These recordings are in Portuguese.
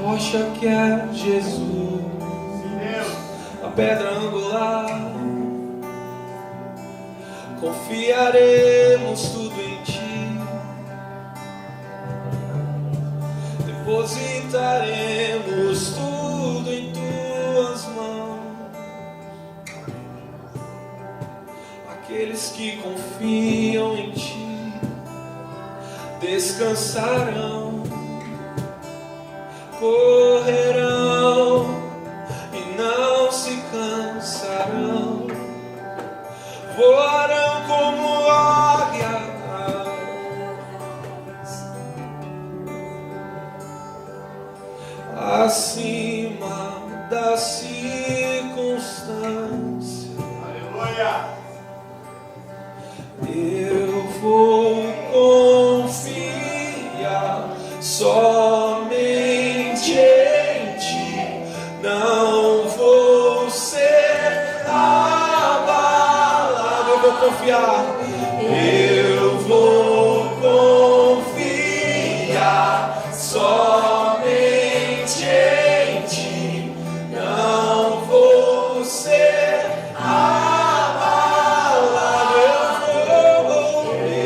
rocha que é Jesus, a pedra angular. Confiaremos tudo em Ti, depositaremos tudo em Tuas mãos. Aqueles que confiam em Ti descansarão, correrão e não se cansarão, voarão como águias acima das circunstâncias. Aleluia! Eu vou confiar somente em Ti, não vou ser abalado. Eu vou confiar, eu vou confiar somente em Ti, não vou ser abalado.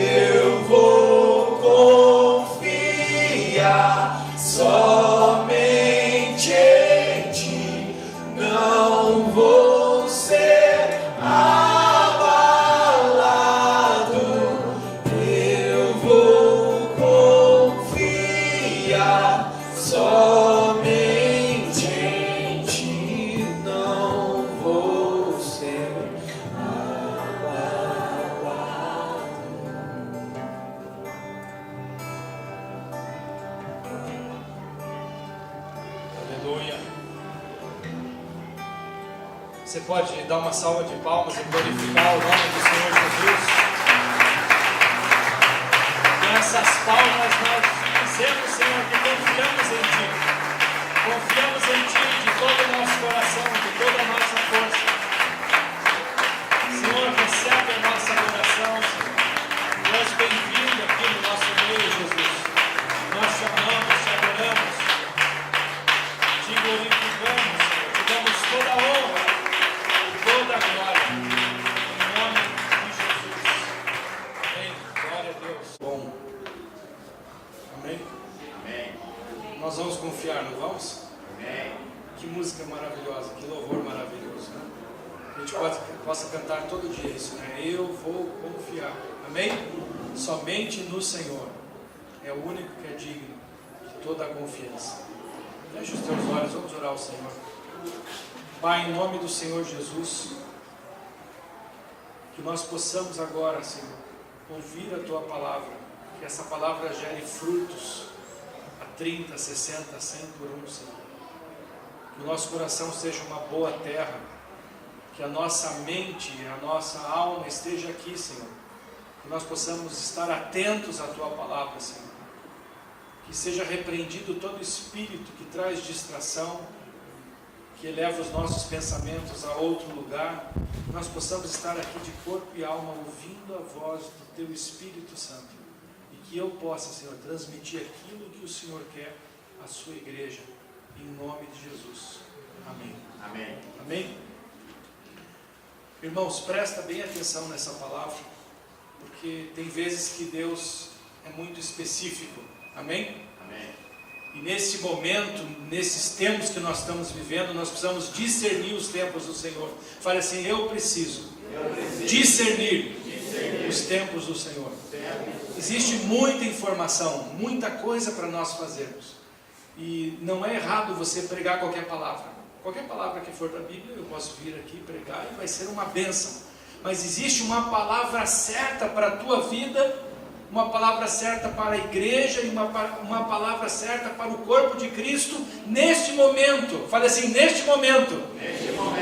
Eu vou confiar somente em Ti, não vou ser abalado. Eu vou confiar somente em Ti, não vou ser abalado. Aleluia. Você pode dar uma salva de palmas e glorificar o nome do Senhor Jesus. Com essas palmas nós dizemos, Senhor, que confiamos em Ti. Confiamos em Ti de todo o nosso coração, de toda a nossa força. Senhor, recebe a nossa adoração, Senhor. Tu és bem-vindo aqui no nosso meio, Jesus. Nós te amamos, te adoramos, te glorificamos, Senhor. Te damos toda a honra, toda a glória. Em nome de Jesus. Amém. Glória a Deus. Bom. Amém? Amém. Nós vamos confiar, não vamos? Amém. Que música maravilhosa, que louvor maravilhoso, né? A gente possa cantar todo dia isso, né? Eu vou confiar. Amém? Somente no Senhor. É o único que é digno de toda a confiança. Feche os teus olhos, vamos orar ao Senhor. Pai, em nome do Senhor Jesus, que nós possamos agora, Senhor, ouvir a Tua palavra, que essa palavra gere frutos a 30, 60, 100 por um, Senhor. Que o nosso coração seja uma boa terra, que a nossa mente, a nossa alma esteja aqui, Senhor. Que nós possamos estar atentos à Tua palavra, Senhor. Que seja repreendido todo espírito que traz distração, que eleva os nossos pensamentos a outro lugar. Que nós possamos estar aqui de corpo e alma, ouvindo a voz do Teu Espírito Santo. E que eu possa, Senhor, transmitir aquilo que o Senhor quer à sua igreja. Em nome de Jesus. Amém. Amém. Amém? Irmãos, presta bem atenção nessa palavra, porque tem vezes que Deus é muito específico. Amém? Amém. E nesse momento, nesses tempos que nós estamos vivendo, nós precisamos discernir os tempos do Senhor. Fale assim: eu preciso discernir os tempos do Senhor. Existe muita informação, muita coisa para nós fazermos. E não é errado você pregar qualquer palavra. Qualquer palavra que for da Bíblia, eu posso vir aqui pregar e vai ser uma bênção. Mas existe uma palavra certa para a tua vida, uma palavra certa para a igreja e uma palavra certa para o corpo de Cristo neste momento. Fale assim: neste momento.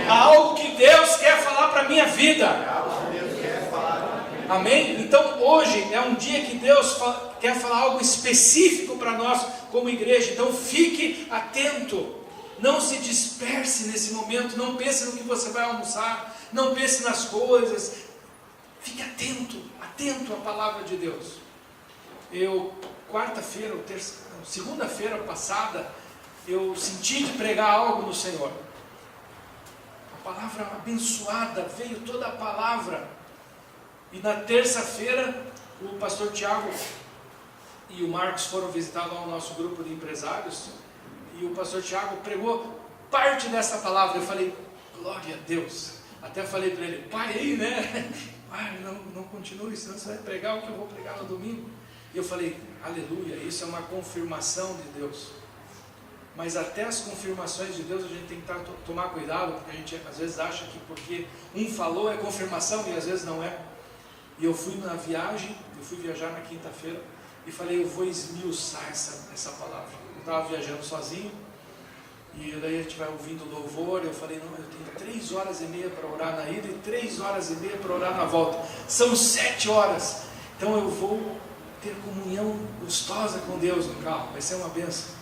Há algo que Deus quer falar para a minha vida. Amém? Então hoje é um dia que Deus quer falar algo específico para nós como igreja. Então fique atento. Não se disperse nesse momento. Não pense no que você vai almoçar. Não pense nas coisas. Fique atento à palavra de Deus. Eu, segunda-feira passada, eu senti de pregar algo no Senhor. A palavra abençoada, veio toda a palavra. E na terça-feira, o pastor Tiago e o Marcos foram visitar lá o nosso grupo de empresários, e o pastor Tiago pregou parte dessa palavra. Eu falei, glória a Deus. Até falei para ele, pai aí, né? Pai, não continue, senão você vai pregar o que eu vou pregar no domingo. E eu falei, aleluia, isso é uma confirmação de Deus. Mas até as confirmações de Deus a gente tem que tomar cuidado, porque a gente às vezes acha que porque um falou é confirmação, e às vezes não é. E eu fui na viagem, eu fui viajar na quinta-feira, e falei, eu vou esmiuçar essa palavra. Eu estava viajando sozinho, e daí a gente vai ouvindo louvor. Eu falei, não, eu tenho 3 horas e meia para orar na ida e 3 horas e meia para orar na volta. São 7 horas. Então eu vou ter comunhão gostosa com Deus no carro, vai ser uma bênção.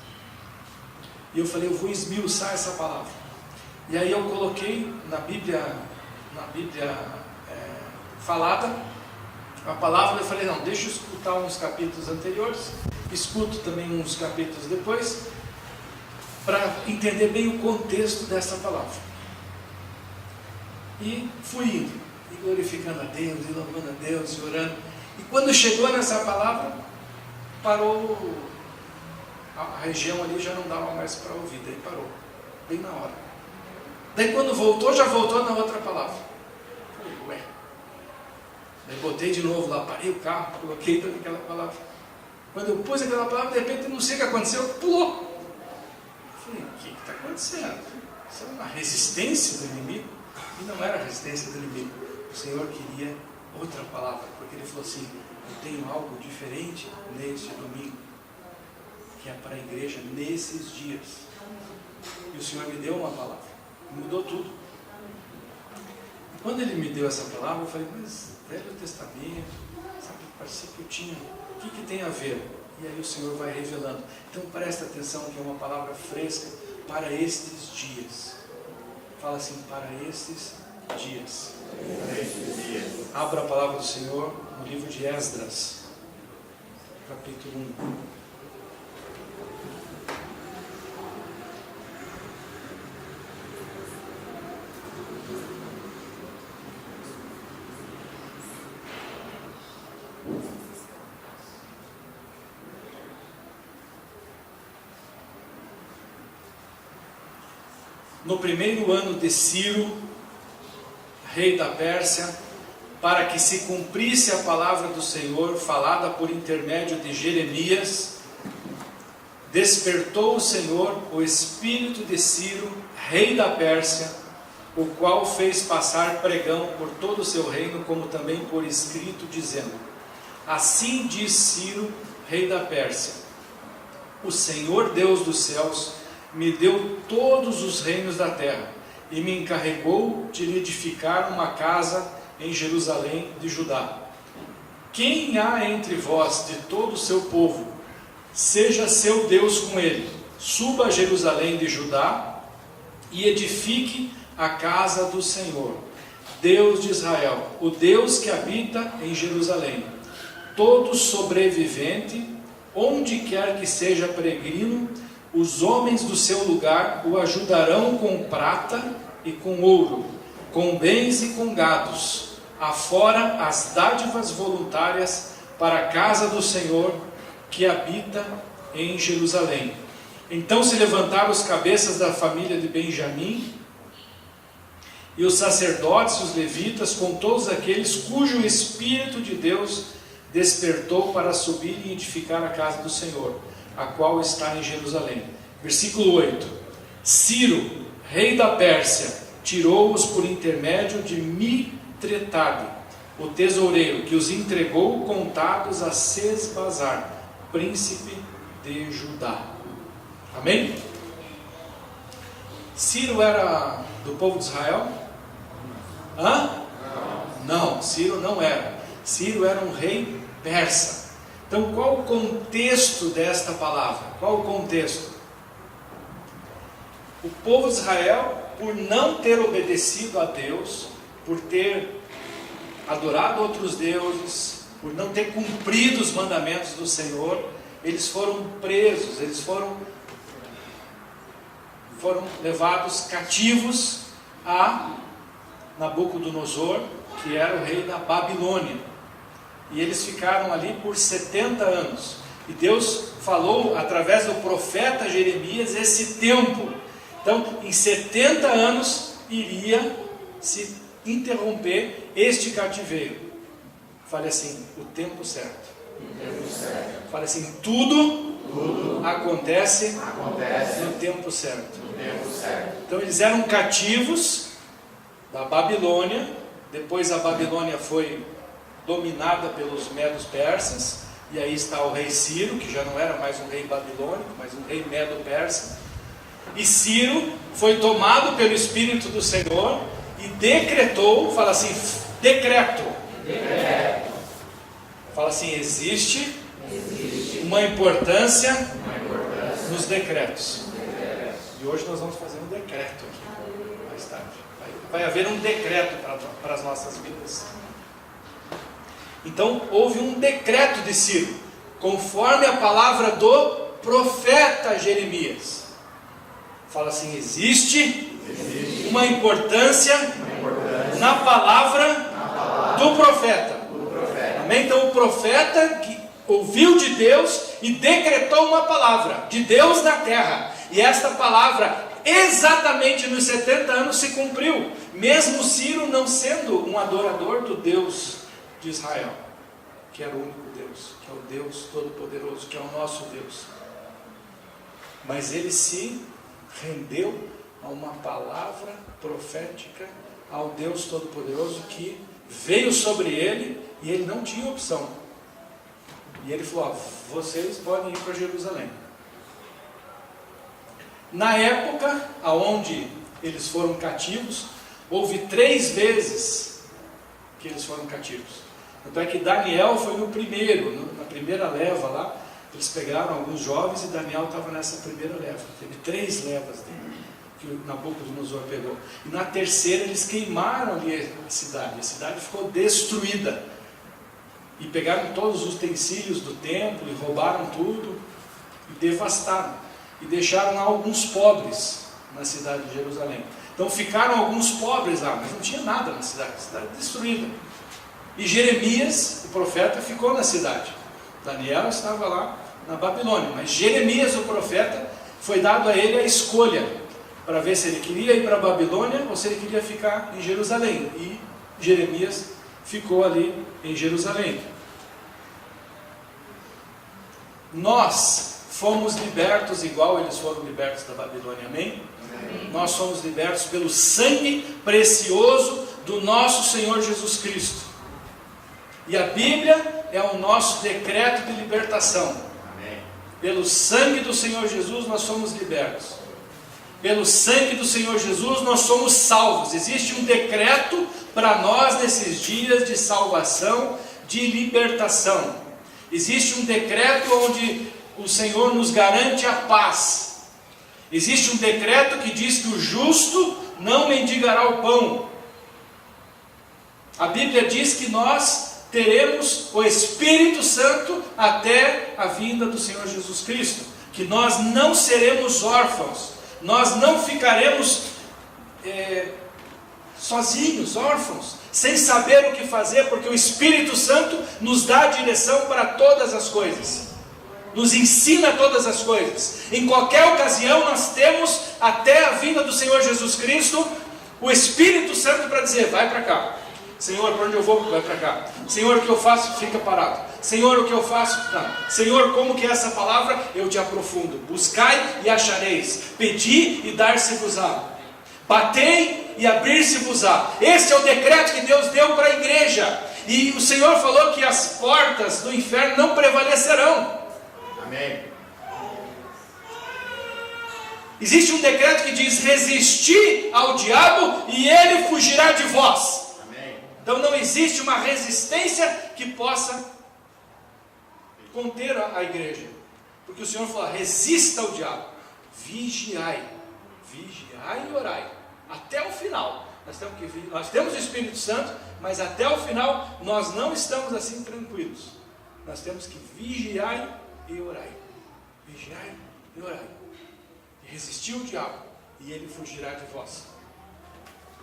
E eu falei, eu vou esmiuçar essa palavra. E aí eu coloquei na Bíblia falada, a palavra. Eu falei, não, deixa eu escutar uns capítulos anteriores, escuto também uns capítulos depois, para entender bem o contexto dessa palavra. E fui indo, e glorificando a Deus, e louvando a Deus, e orando. E quando chegou nessa palavra, parou, a região ali já não dava mais para ouvir, daí parou, bem na hora. Daí quando voltou, já voltou na outra palavra. Falei, ué. Daí botei de novo lá, parei o carro, coloquei aquela palavra. Quando eu pus aquela palavra, de repente, não sei o que aconteceu, pulou. Falei, o que está acontecendo? Isso era uma resistência do inimigo? E não era resistência do inimigo. O Senhor queria outra palavra, porque Ele falou assim, eu tenho algo diferente neste domingo, que é para a igreja nesses dias. E o Senhor me deu uma palavra, mudou tudo. E quando Ele me deu essa palavra, eu falei, mas Velho Testamento, sabe, parecia que eu tinha, o que tem a ver? E aí o Senhor vai revelando. Então presta atenção que é uma palavra fresca para estes dias. Fala assim, para estes dias. Abra a palavra do Senhor no livro de Esdras, capítulo 1. No primeiro ano de Ciro, rei da Pérsia, para que se cumprisse a palavra do Senhor, falada por intermédio de Jeremias, despertou o Senhor o espírito de Ciro, rei da Pérsia, o qual fez passar pregão por todo o seu reino, como também por escrito, dizendo, assim diz Ciro, rei da Pérsia, o Senhor Deus dos céus me deu todos os reinos da terra, e me encarregou de lhe edificar uma casa em Jerusalém de Judá. Quem há entre vós de todo o seu povo, seja seu Deus com ele, suba a Jerusalém de Judá e edifique a casa do Senhor, Deus de Israel, o Deus que habita em Jerusalém. Todo sobrevivente, onde quer que seja peregrino, os homens do seu lugar o ajudarão com prata e com ouro, com bens e com gados, afora as dádivas voluntárias para a casa do Senhor que habita em Jerusalém. Então se levantaram os cabeças da família de Benjamim, e os sacerdotes, os levitas, com todos aqueles cujo Espírito de Deus despertou para subir e edificar a casa do Senhor, a qual está em Jerusalém. Versículo 8. Ciro, rei da Pérsia, tirou-os por intermédio de Mitredato, o tesoureiro, que os entregou contados a Sesbazar, príncipe de Judá. Amém? Ciro era do povo de Israel? Não, Ciro não era. Ciro era um rei persa. Então qual o contexto desta palavra? Qual o contexto? O povo de Israel, por não ter obedecido a Deus, por ter adorado outros deuses, por não ter cumprido os mandamentos do Senhor, eles foram presos, eles foram foram levados cativos a Nabucodonosor, que era o rei da Babilônia. E eles ficaram ali por 70 anos. E Deus falou através do profeta Jeremias esse tempo. Então, em 70 anos iria se interromper este cativeiro. Fale assim, o tempo certo. Fale assim, tudo acontece no tempo certo. Então eles eram cativos da Babilônia. Depois a Babilônia foi dominada pelos medos persas, e aí está o rei Ciro, que já não era mais um rei babilônico, mas um rei medo-persa. E Ciro foi tomado pelo Espírito do Senhor e decretou, fala assim, decreto. Fala assim, existe uma importância nos decretos. E hoje nós vamos fazer um decreto aqui, mais tarde. Vai haver um decreto para as nossas vidas. Então, houve um decreto de Ciro, conforme a palavra do profeta Jeremias. Fala assim, existe uma importância na palavra do profeta. Amém? Então, o profeta que ouviu de Deus e decretou uma palavra de Deus na terra. E esta palavra, exatamente nos 70 anos, se cumpriu. Mesmo Ciro não sendo um adorador do Deus de Israel, que era o único Deus, que é o Deus Todo-Poderoso, que é o nosso Deus. Mas ele se rendeu a uma palavra profética ao Deus Todo-Poderoso que veio sobre ele, e ele não tinha opção. E ele falou, vocês podem ir para Jerusalém. Na época onde eles foram cativos, houve 3 vezes que eles foram cativos. Então é que Daniel foi no primeiro, na primeira leva lá, eles pegaram alguns jovens e Daniel estava nessa primeira leva. Teve 3 levas dele, que o Nabucodonosor pegou. E na terceira eles queimaram ali a cidade ficou destruída. E pegaram todos os utensílios do templo e roubaram tudo e devastaram. E deixaram lá alguns pobres na cidade de Jerusalém. Então ficaram alguns pobres lá, mas não tinha nada na cidade, a cidade destruída. E Jeremias, o profeta, ficou na cidade. Daniel estava lá na Babilônia, mas Jeremias, o profeta, foi dado a ele a escolha para ver se ele queria ir para a Babilônia ou se ele queria ficar em Jerusalém. E Jeremias ficou ali em Jerusalém. Nós fomos libertos igual eles foram libertos da Babilônia, amém? Nós somos libertos pelo sangue precioso do nosso Senhor Jesus Cristo. E a Bíblia é o nosso decreto de libertação. Amém. Pelo sangue do Senhor Jesus nós somos libertos. Pelo sangue do Senhor Jesus nós somos salvos. Existe um decreto para nós nesses dias de salvação, de libertação. Existe um decreto onde o Senhor nos garante a paz. Existe um decreto que diz que o justo não mendigará o pão. A Bíblia diz que nós teremos o Espírito Santo até a vinda do Senhor Jesus Cristo. Que nós não seremos órfãos. Nós não ficaremos sozinhos, órfãos, sem saber o que fazer, porque o Espírito Santo nos dá a direção para todas as coisas. Nos ensina todas as coisas. Em qualquer ocasião nós temos, até a vinda do Senhor Jesus Cristo, o Espírito Santo para dizer, vai para cá. Senhor, para onde eu vou? Vai para cá. Senhor, o que eu faço? Fica parado. Senhor, o que eu faço? Não. Senhor, como que é essa palavra? Eu te aprofundo. Buscai e achareis. Pedi e dar-se-vos-á. Batei e abrir-se-vos-á. Esse é o decreto que Deus deu para a igreja. E o Senhor falou que as portas do inferno não prevalecerão. Amém. Existe um decreto que diz, resisti ao diabo e ele fugirá de vós. Então não existe uma resistência que possa conter a igreja. Porque o Senhor fala, resista ao diabo. Vigiai. Vigiai e orai. Até o final. Nós temos o Espírito Santo, mas até o final nós não estamos assim tranquilos. Nós temos que vigiar e orai. Vigiai e orai. E resistir ao diabo. e ele fugirá de vós.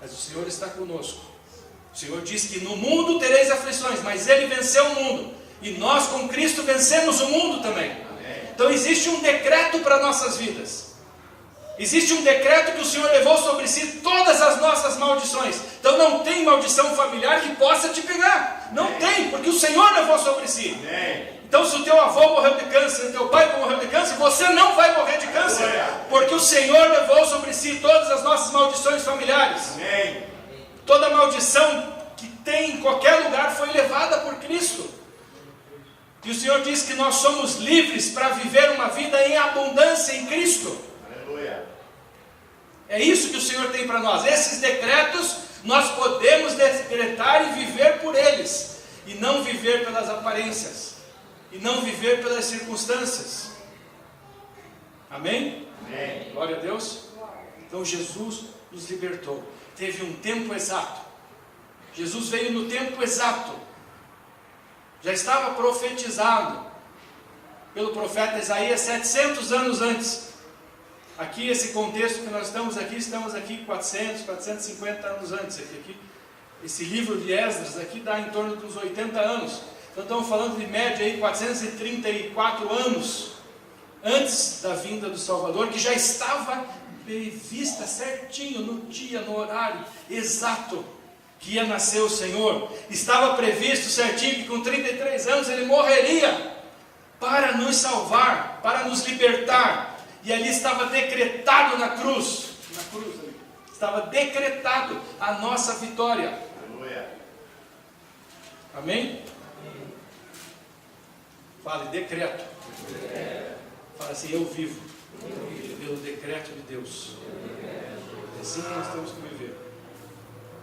Mas o Senhor está conosco. O Senhor diz que no mundo tereis aflições, mas Ele venceu o mundo. E nós com Cristo vencemos o mundo também. Amém. Então existe um decreto para nossas vidas. Existe um decreto que o Senhor levou sobre si todas as nossas maldições. Então não tem maldição familiar que possa te pegar. Não tem, porque o Senhor levou sobre si. Amém. Então se o teu avô morreu de câncer, o teu pai morreu de câncer, você não vai morrer de câncer. Porque o Senhor levou sobre si todas as nossas maldições familiares. Amém. Toda maldição que tem em qualquer lugar foi levada por Cristo. E o Senhor diz que nós somos livres para viver uma vida em abundância em Cristo. Aleluia. É isso que o Senhor tem para nós. Esses decretos nós podemos decretar e viver por eles. E não viver pelas aparências. E não viver pelas circunstâncias. Amém? Amém. Glória a Deus. Então Jesus nos libertou. Teve um tempo exato. Jesus veio no tempo exato. Já estava profetizado pelo profeta Isaías 700 anos antes. Aqui esse contexto que nós estamos aqui 400, 450 anos antes. Esse livro de Esdras aqui dá em torno dos 80 anos. Então estamos falando de média aí 434 anos antes da vinda do Salvador, que já estava prevista certinho no dia, no horário exato que ia nascer o Senhor. Estava previsto certinho que com 33 anos ele morreria para nos salvar, para nos libertar. E ali estava decretado na cruz ali, estava decretado a nossa vitória. Aleluia. Amém? Fale, decreto. Fala assim, eu vivo pelo decreto de Deus. É assim que nós temos que viver.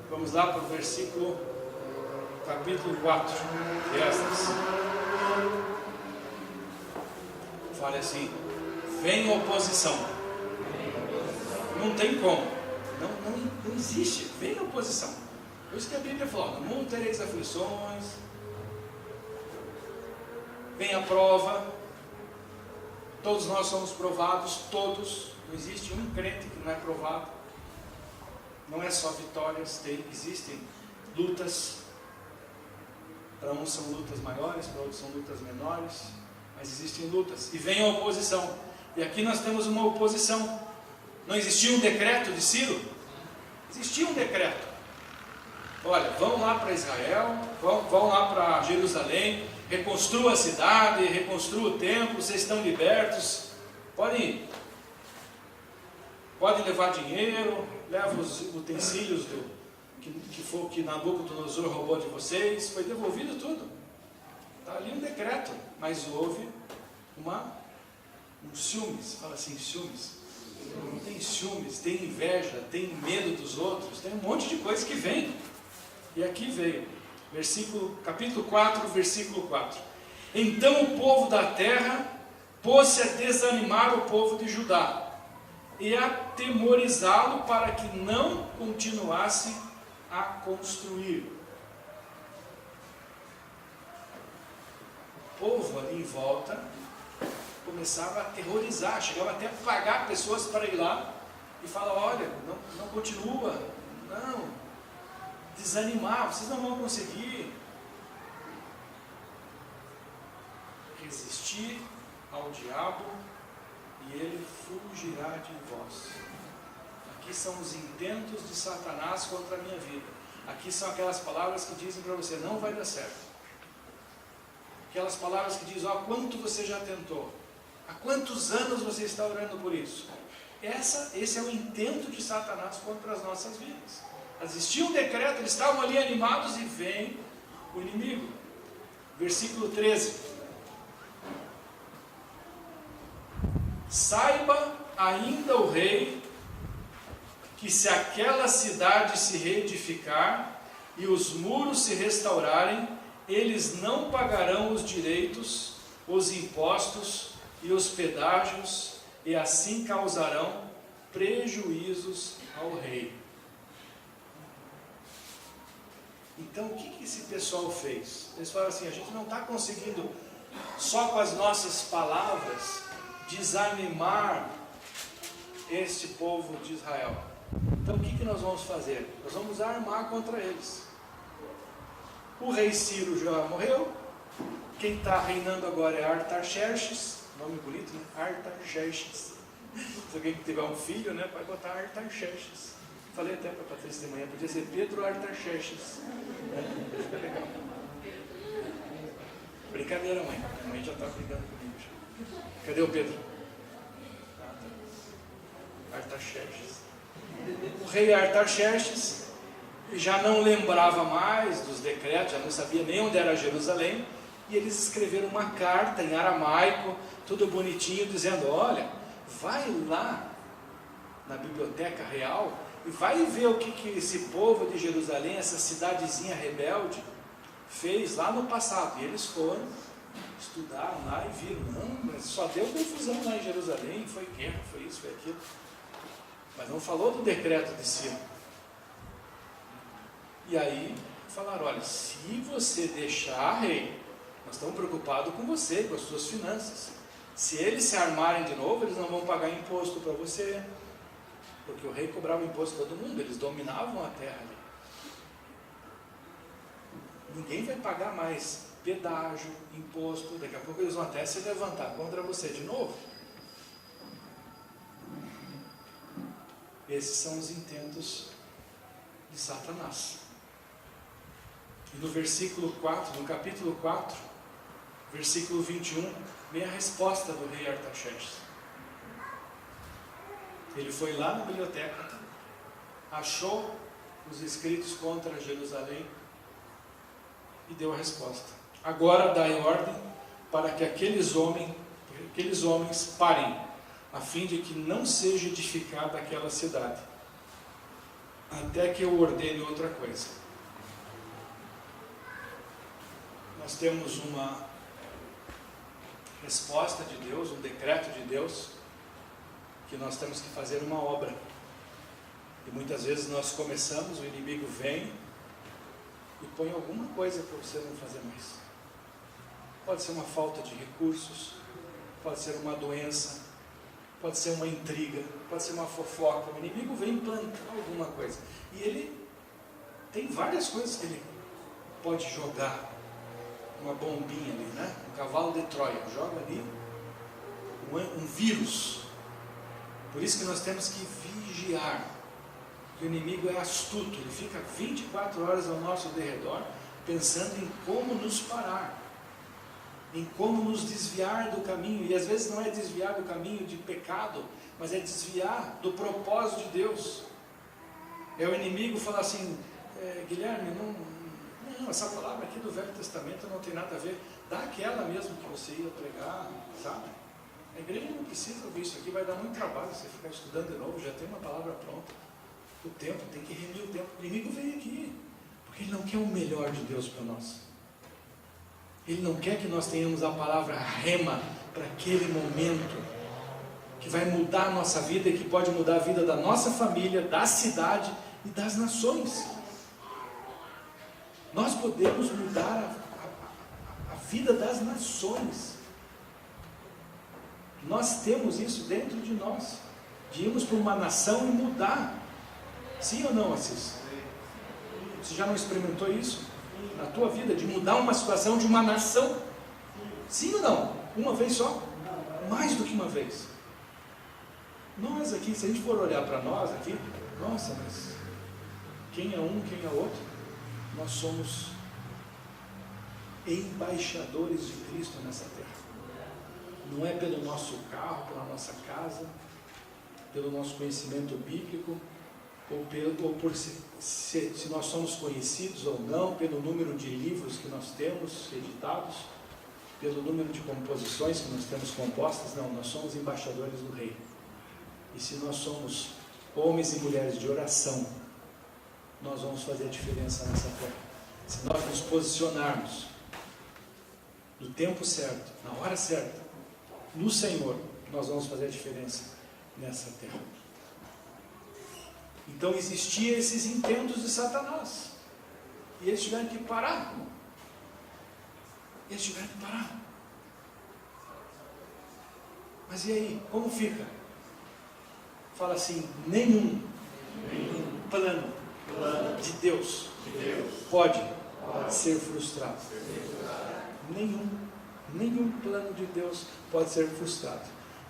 Vamos lá para o versículo, capítulo 4 de Esdras. Fale assim, vem oposição. Não tem como. Não existe. Vem oposição. Por isso que a Bíblia fala, no mundo tereis aflições. Vem a prova. Todos nós somos provados, todos. Não existe um crente que não é provado. Não é só vitórias, existem lutas. Para uns são lutas maiores, para outros são lutas menores. Mas existem lutas. E vem a oposição. E aqui nós temos uma oposição. Não existia um decreto de Ciro? Existia um decreto. Olha, vão lá para Israel, vão lá para Jerusalém, reconstrua a cidade, reconstrua o templo, vocês estão libertos. Podem ir. Podem levar dinheiro, leva os utensílios que Nabucodonosor roubou de vocês, foi devolvido tudo. Está ali um decreto, mas houve um ciúmes, fala assim, ciúmes. Não tem ciúmes, tem inveja, tem medo dos outros, tem um monte de coisa que vem. E aqui veio, capítulo 4, versículo 4. Então o povo da terra pôs-se a desanimar o povo de Judá e a atemorizá-lo para que não continuasse a construir. O povo ali em volta começava a aterrorizar, chegava até a pagar pessoas para ir lá e falar, olha, não continua, não, desanimar, vocês não vão conseguir. Resistir ao diabo e ele fugirá de vós. Aqui são os intentos de Satanás contra a minha vida. Aqui são aquelas palavras que dizem para você, não vai dar certo. Aquelas palavras que dizem, quanto você já tentou? Há quantos anos você está orando por isso? Esse é o intento de Satanás contra as nossas vidas. Existia um decreto, eles estavam ali animados e vem o inimigo. Versículo 13. Saiba ainda o rei que se aquela cidade se reedificar e os muros se restaurarem, eles não pagarão os direitos, os impostos e os pedágios, e assim causarão prejuízos ao rei. Então o que esse pessoal fez? Eles falaram assim, a gente não está conseguindo só com as nossas palavras desanimar este povo de Israel. Então o que nós vamos fazer? Nós vamos armar contra eles. O rei Ciro já morreu. Quem está reinando agora é Artaxerxes. Nome bonito, né? Artaxerxes. Se alguém tiver um filho, né, vai botar Artaxerxes. Falei até para a Patrícia de manhã, podia ser Pedro Artaxerxes. Fica legal. Brincadeira, mãe. A mãe já está brigando comigo. Já. Cadê o Pedro? Artaxerxes. O rei Artaxerxes já não lembrava mais dos decretos, já não sabia nem onde era Jerusalém, e eles escreveram uma carta em aramaico, tudo bonitinho, dizendo: olha, vai lá na biblioteca real e vai ver o que esse povo de Jerusalém, essa cidadezinha rebelde, fez lá no passado. E eles foram, estudaram lá e viram: não, mas só deu confusão lá em Jerusalém, foi guerra, foi isso, foi aquilo. Mas não falou do decreto de Ciro. E aí falaram: olha, se você deixar, rei, nós estamos preocupados com você, com as suas finanças. Se eles se armarem de novo, eles não vão pagar imposto para você, porque o rei cobrava imposto a todo mundo, eles dominavam a terra ali. Ninguém vai pagar mais pedágio, imposto, daqui a pouco eles vão até se levantar contra você de novo. Esses são os intentos de Satanás. E no versículo 4, no capítulo 4, versículo 21, vem a resposta do rei Artaxerxes. Ele foi lá na biblioteca, achou os escritos contra Jerusalém e deu a resposta. Agora dai ordem para que aqueles homens parem, a fim de que não seja edificada aquela cidade, até que eu ordene outra coisa. Nós temos uma resposta de Deus, um decreto de Deus, que nós temos que fazer uma obra. E muitas vezes nós começamos, o inimigo vem e põe alguma coisa para você não fazer mais. Pode ser uma falta de recursos, pode ser uma doença, pode ser uma intriga, pode ser uma fofoca. O inimigo vem plantar alguma coisa. E ele tem várias coisas que ele pode jogar. Uma bombinha ali, né? Um cavalo de Troia. Joga ali um vírus. Por isso que nós temos que vigiar. O inimigo é astuto. Ele fica 24 horas ao nosso derredor, pensando em como nos parar, em como nos desviar do caminho. E às vezes não é desviar do caminho de pecado, mas é desviar do propósito de Deus. É o inimigo falar assim: Guilherme, não, essa palavra aqui do Velho Testamento não tem nada a ver. Dá aquela mesmo que você ia pregar, sabe? A igreja não precisa ouvir isso aqui, vai dar muito trabalho você ficar estudando de novo, já tem uma palavra pronta. O tempo, tem que remir o tempo. O inimigo vem aqui, porque ele não quer o melhor de Deus para nós. Ele não quer que nós tenhamos a palavra rema para aquele momento, que vai mudar a nossa vida e que pode mudar a vida da nossa família, da cidade e das nações. Nós podemos mudar a vida das nações. Nós temos isso dentro de nós, de irmos para uma nação e mudar. Sim ou não, Assis? Você já não experimentou isso na tua vida, de mudar uma situação de uma nação? Sim ou não? Uma vez só? Mais do que uma vez. Nós aqui, se a gente for olhar para nós aqui, nossa, mas quem é um, quem é outro? Nós somos embaixadores de Cristo nessa terra. Não é pelo nosso carro, pela nossa casa, pelo nosso conhecimento bíblico, ou por se nós somos conhecidos ou não, pelo número de livros que nós temos editados, pelo número de composições que nós temos compostas. Não, nós somos embaixadores do Rei. E se nós somos homens e mulheres de oração, nós vamos fazer a diferença nessa terra. Se nós nos posicionarmos no tempo certo, na hora certa, no Senhor, nós vamos fazer a diferença nessa terra. Então existiam esses intentos de Satanás, e eles tiveram que parar. Mas e aí, como fica? Fala assim: nenhum plano de Deus pode ser frustrado. Nenhum plano de Deus pode ser frustrado.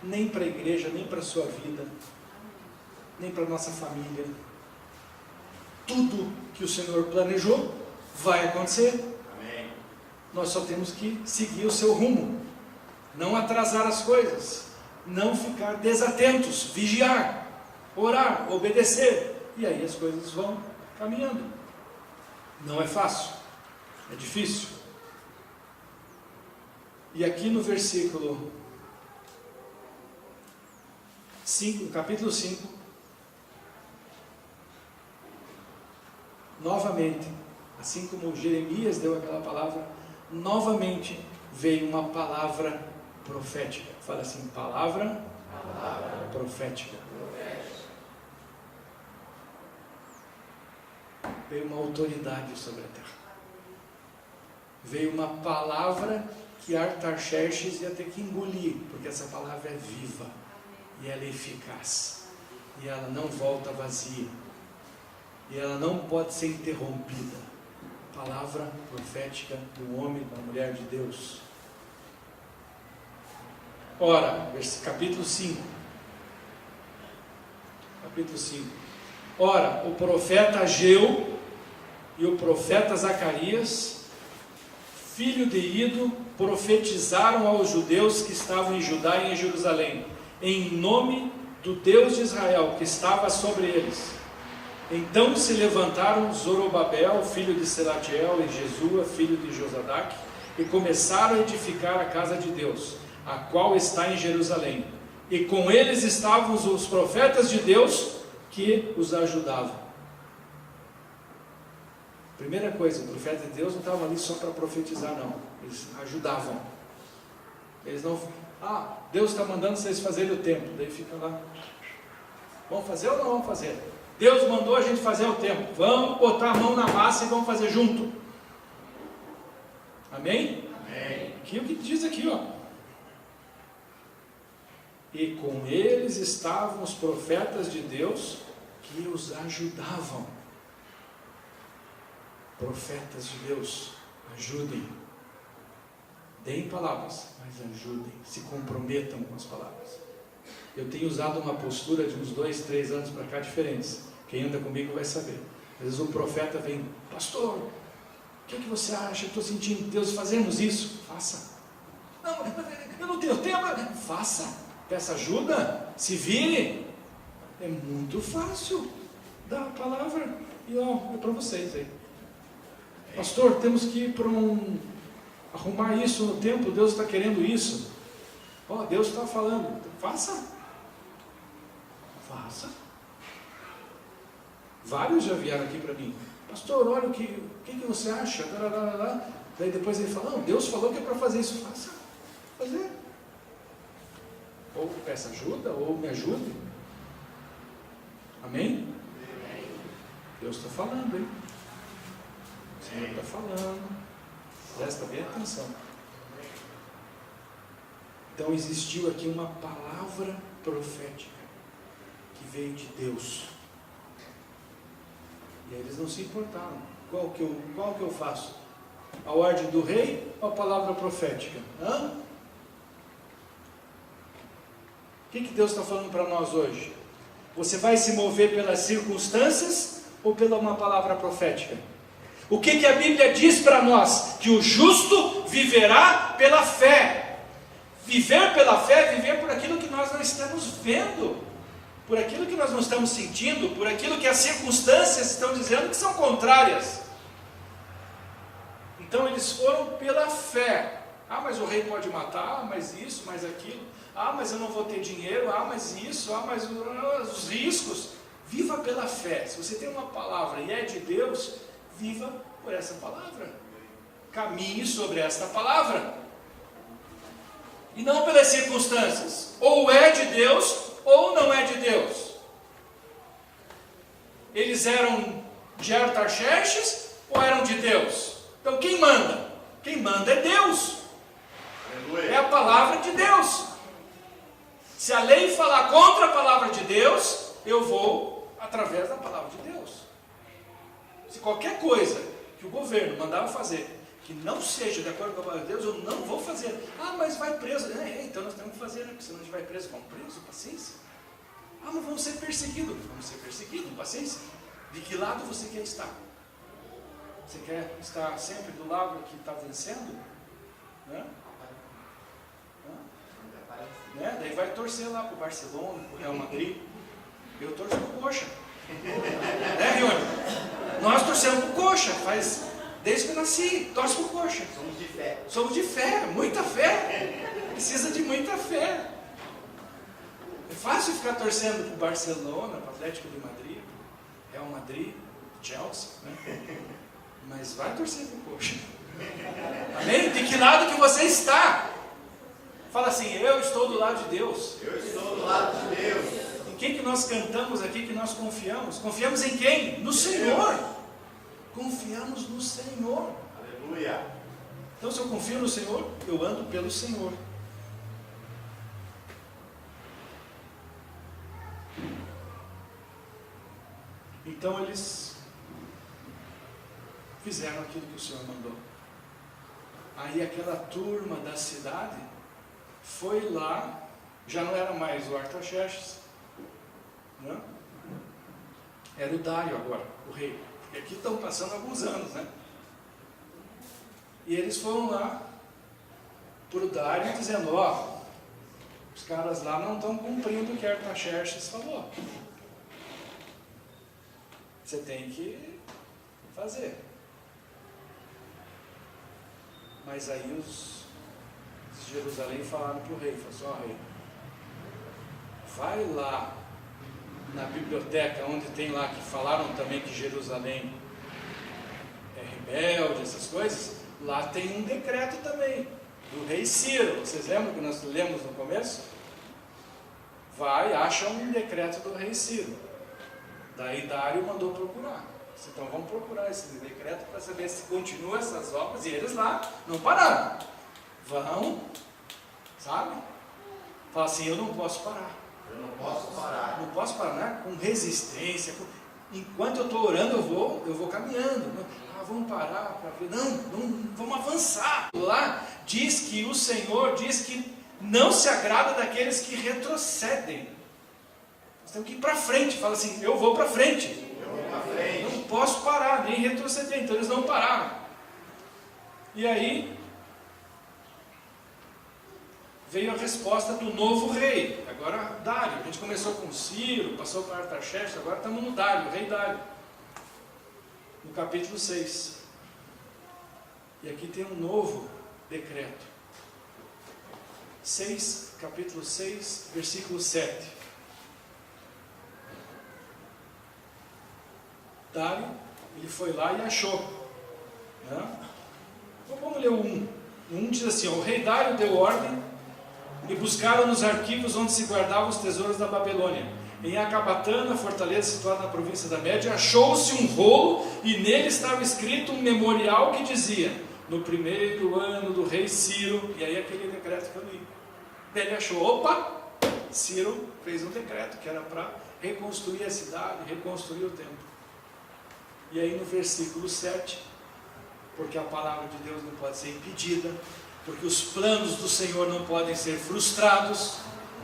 Nem para a igreja, nem para a sua vida, nem para a nossa família. Tudo que o Senhor planejou vai acontecer. Amém. Nós só temos que seguir o seu rumo, não atrasar as coisas, não ficar desatentos, vigiar, orar, obedecer, e aí as coisas vão caminhando. Não é fácil, é difícil. E aqui no versículo 5, capítulo 5, novamente, assim como Jeremias deu aquela palavra, novamente veio uma palavra profética. Fala assim: palavra profética. Veio uma autoridade sobre a terra. Veio uma palavra que Artaxerxes ia ter que engolir, porque essa palavra é viva, e ela é eficaz, e ela não volta vazia, e ela não pode ser interrompida. Palavra profética do homem, da mulher de Deus. Ora, capítulo 5. Capítulo 5. Ora, o profeta Ageu e o profeta Zacarias, filho de Ido, profetizaram aos judeus que estavam em Judá e em Jerusalém, em nome do Deus de Israel, que estava sobre eles. Então se levantaram Zorobabel, filho de Selatiel, e Jesua, filho de Josadaque, e começaram a edificar a casa de Deus, a qual está em Jerusalém. E com eles estavam os profetas de Deus que os ajudavam. Primeira coisa, o profeta de Deus não estava ali só para profetizar, não. Eles ajudavam. Eles não... Deus está mandando vocês fazerem o templo. Daí fica lá. Vamos fazer ou não vamos fazer? Deus mandou a gente fazer o templo. Vamos botar a mão na massa e vamos fazer junto. Amém? Amém. Aqui é o que diz aqui, ó. E com eles estavam os profetas de Deus que os ajudavam. Profetas de Deus, ajudem. Deem palavras, mas ajudem. Se comprometam com as palavras. Eu tenho usado uma postura de uns 2, 3 anos para cá diferentes. Quem anda comigo vai saber. Às vezes o profeta vem: pastor, o que você acha? Eu estou sentindo Deus, fazemos isso. Faça. Não, eu não tenho tempo. Faça. Peça ajuda. Se vire. É muito fácil dar a palavra. E é para vocês aí. Pastor, temos que ir para arrumar isso no templo. Deus está querendo isso. Deus está falando. Faça. Faça. Vários já vieram aqui para mim: pastor, olha o que você acha? Daí depois ele fala: não, Deus falou que é para fazer isso. Faça. Fazer. Ou peça ajuda, ou me ajude. Amém? Deus está falando, hein? O Senhor está falando. Presta bem atenção. Então existiu aqui uma palavra profética que veio de Deus. E aí eles não se importaram. Qual que eu faço? A ordem do rei ou a palavra profética? O que Deus está falando para nós hoje? Você vai se mover pelas circunstâncias ou pela uma palavra profética? O que a Bíblia diz para nós? Que o justo viverá pela fé. Viver pela fé é viver por aquilo que nós não estamos vendo, por aquilo que nós não estamos sentindo, por aquilo que as circunstâncias estão dizendo que são contrárias. Então eles foram pela fé. Mas o rei pode matar, mas isso, mas aquilo. Mas eu não vou ter dinheiro, mas isso, mas os riscos. Viva pela fé. Se você tem uma palavra e é de Deus, viva por essa palavra. Caminhe sobre esta palavra. E não pelas circunstâncias. Ou é de Deus, ou não é de Deus. Eles eram de Artaxerxes ou eram de Deus? Então quem manda? Quem manda é Deus. Aleluia. É a palavra de Deus. Se a lei falar contra a palavra de Deus, eu vou através da palavra de Deus. Se qualquer coisa que o governo mandava fazer que não seja de acordo com a palavra de Deus, eu não vou fazer. Ah, mas vai preso. Então nós temos que fazer, né? Porque senão a gente vai preso, vamos preso, paciência. Ah, mas vamos ser perseguidos. Vamos ser perseguidos, paciência. De que lado você quer estar? Você quer estar sempre do lado que está vencendo? Né? Daí vai torcer lá para o Barcelona, para o Real Madrid. Eu torço para o Coxa. Né, Rione? Nós torcemos para o Coxa, desde que eu nasci, torce para o Coxa. Somos de fé. Somos de fé, muita fé. Precisa de muita fé. É fácil ficar torcendo para o Barcelona, para o Atlético de Madrid, Real Madrid, Chelsea, né? Mas vai torcer para o Coxa. Amém? De que lado que você está? Fala assim, eu estou do lado de Deus. Eu estou do lado de Deus. Em quem que nós cantamos aqui que nós confiamos? Confiamos em quem? No Senhor. Confiamos no Senhor. Aleluia. Então, se eu confio no Senhor, eu ando pelo Senhor. Então, eles fizeram aquilo que o Senhor mandou. Aí, aquela turma da cidade foi lá, já não era mais o Artaxerxes, né? Era o Dário agora, o rei. Porque aqui estão passando alguns anos, né? E eles foram lá para o Dário dizendo, os caras lá não estão cumprindo o que Artaxerxes falou. Você tem que fazer. Mas aí os de Jerusalém falaram para o rei, falaram assim, rei, vai lá na biblioteca, onde tem lá, que falaram também que Jerusalém é rebelde, essas coisas, lá tem um decreto também, do rei Ciro. Vocês lembram que nós lemos no começo? Vai, acha um decreto do rei Ciro. Daí Dário mandou procurar. Então vamos procurar esse decreto para saber se continua essas obras. E eles lá não pararam. Vão, sabe? Fala assim, eu não posso parar. Eu não posso parar. Não posso parar, né? Com resistência. Enquanto eu estou orando, eu vou caminhando. Vamos parar para ver. Não, vamos avançar. Lá diz que o Senhor diz que não se agrada daqueles que retrocedem. Nós temos que ir para frente. Fala assim, eu vou para frente. Eu vou para frente. Não posso parar, nem retroceder. Então eles não pararam. E aí veio a resposta do novo rei. Agora Dário. A gente começou com Ciro, passou para Artaxerxes, agora estamos no Dário, rei Dário. No capítulo 6. E aqui tem um novo decreto. Capítulo 6, versículo 7. Dário, ele foi lá e achou. Né? Então vamos ler o 1. O 1 diz assim, o rei Dário deu ordem e buscaram nos arquivos onde se guardavam os tesouros da Babilônia. Em Acabatana, fortaleza situada na província da Média, achou-se um rolo e nele estava escrito um memorial que dizia, no primeiro ano do rei Ciro, e aí aquele decreto que eu li. Ele achou, Ciro fez um decreto que era para reconstruir a cidade, reconstruir o templo. E aí no versículo 7, porque a palavra de Deus não pode ser impedida, porque os planos do Senhor não podem ser frustrados,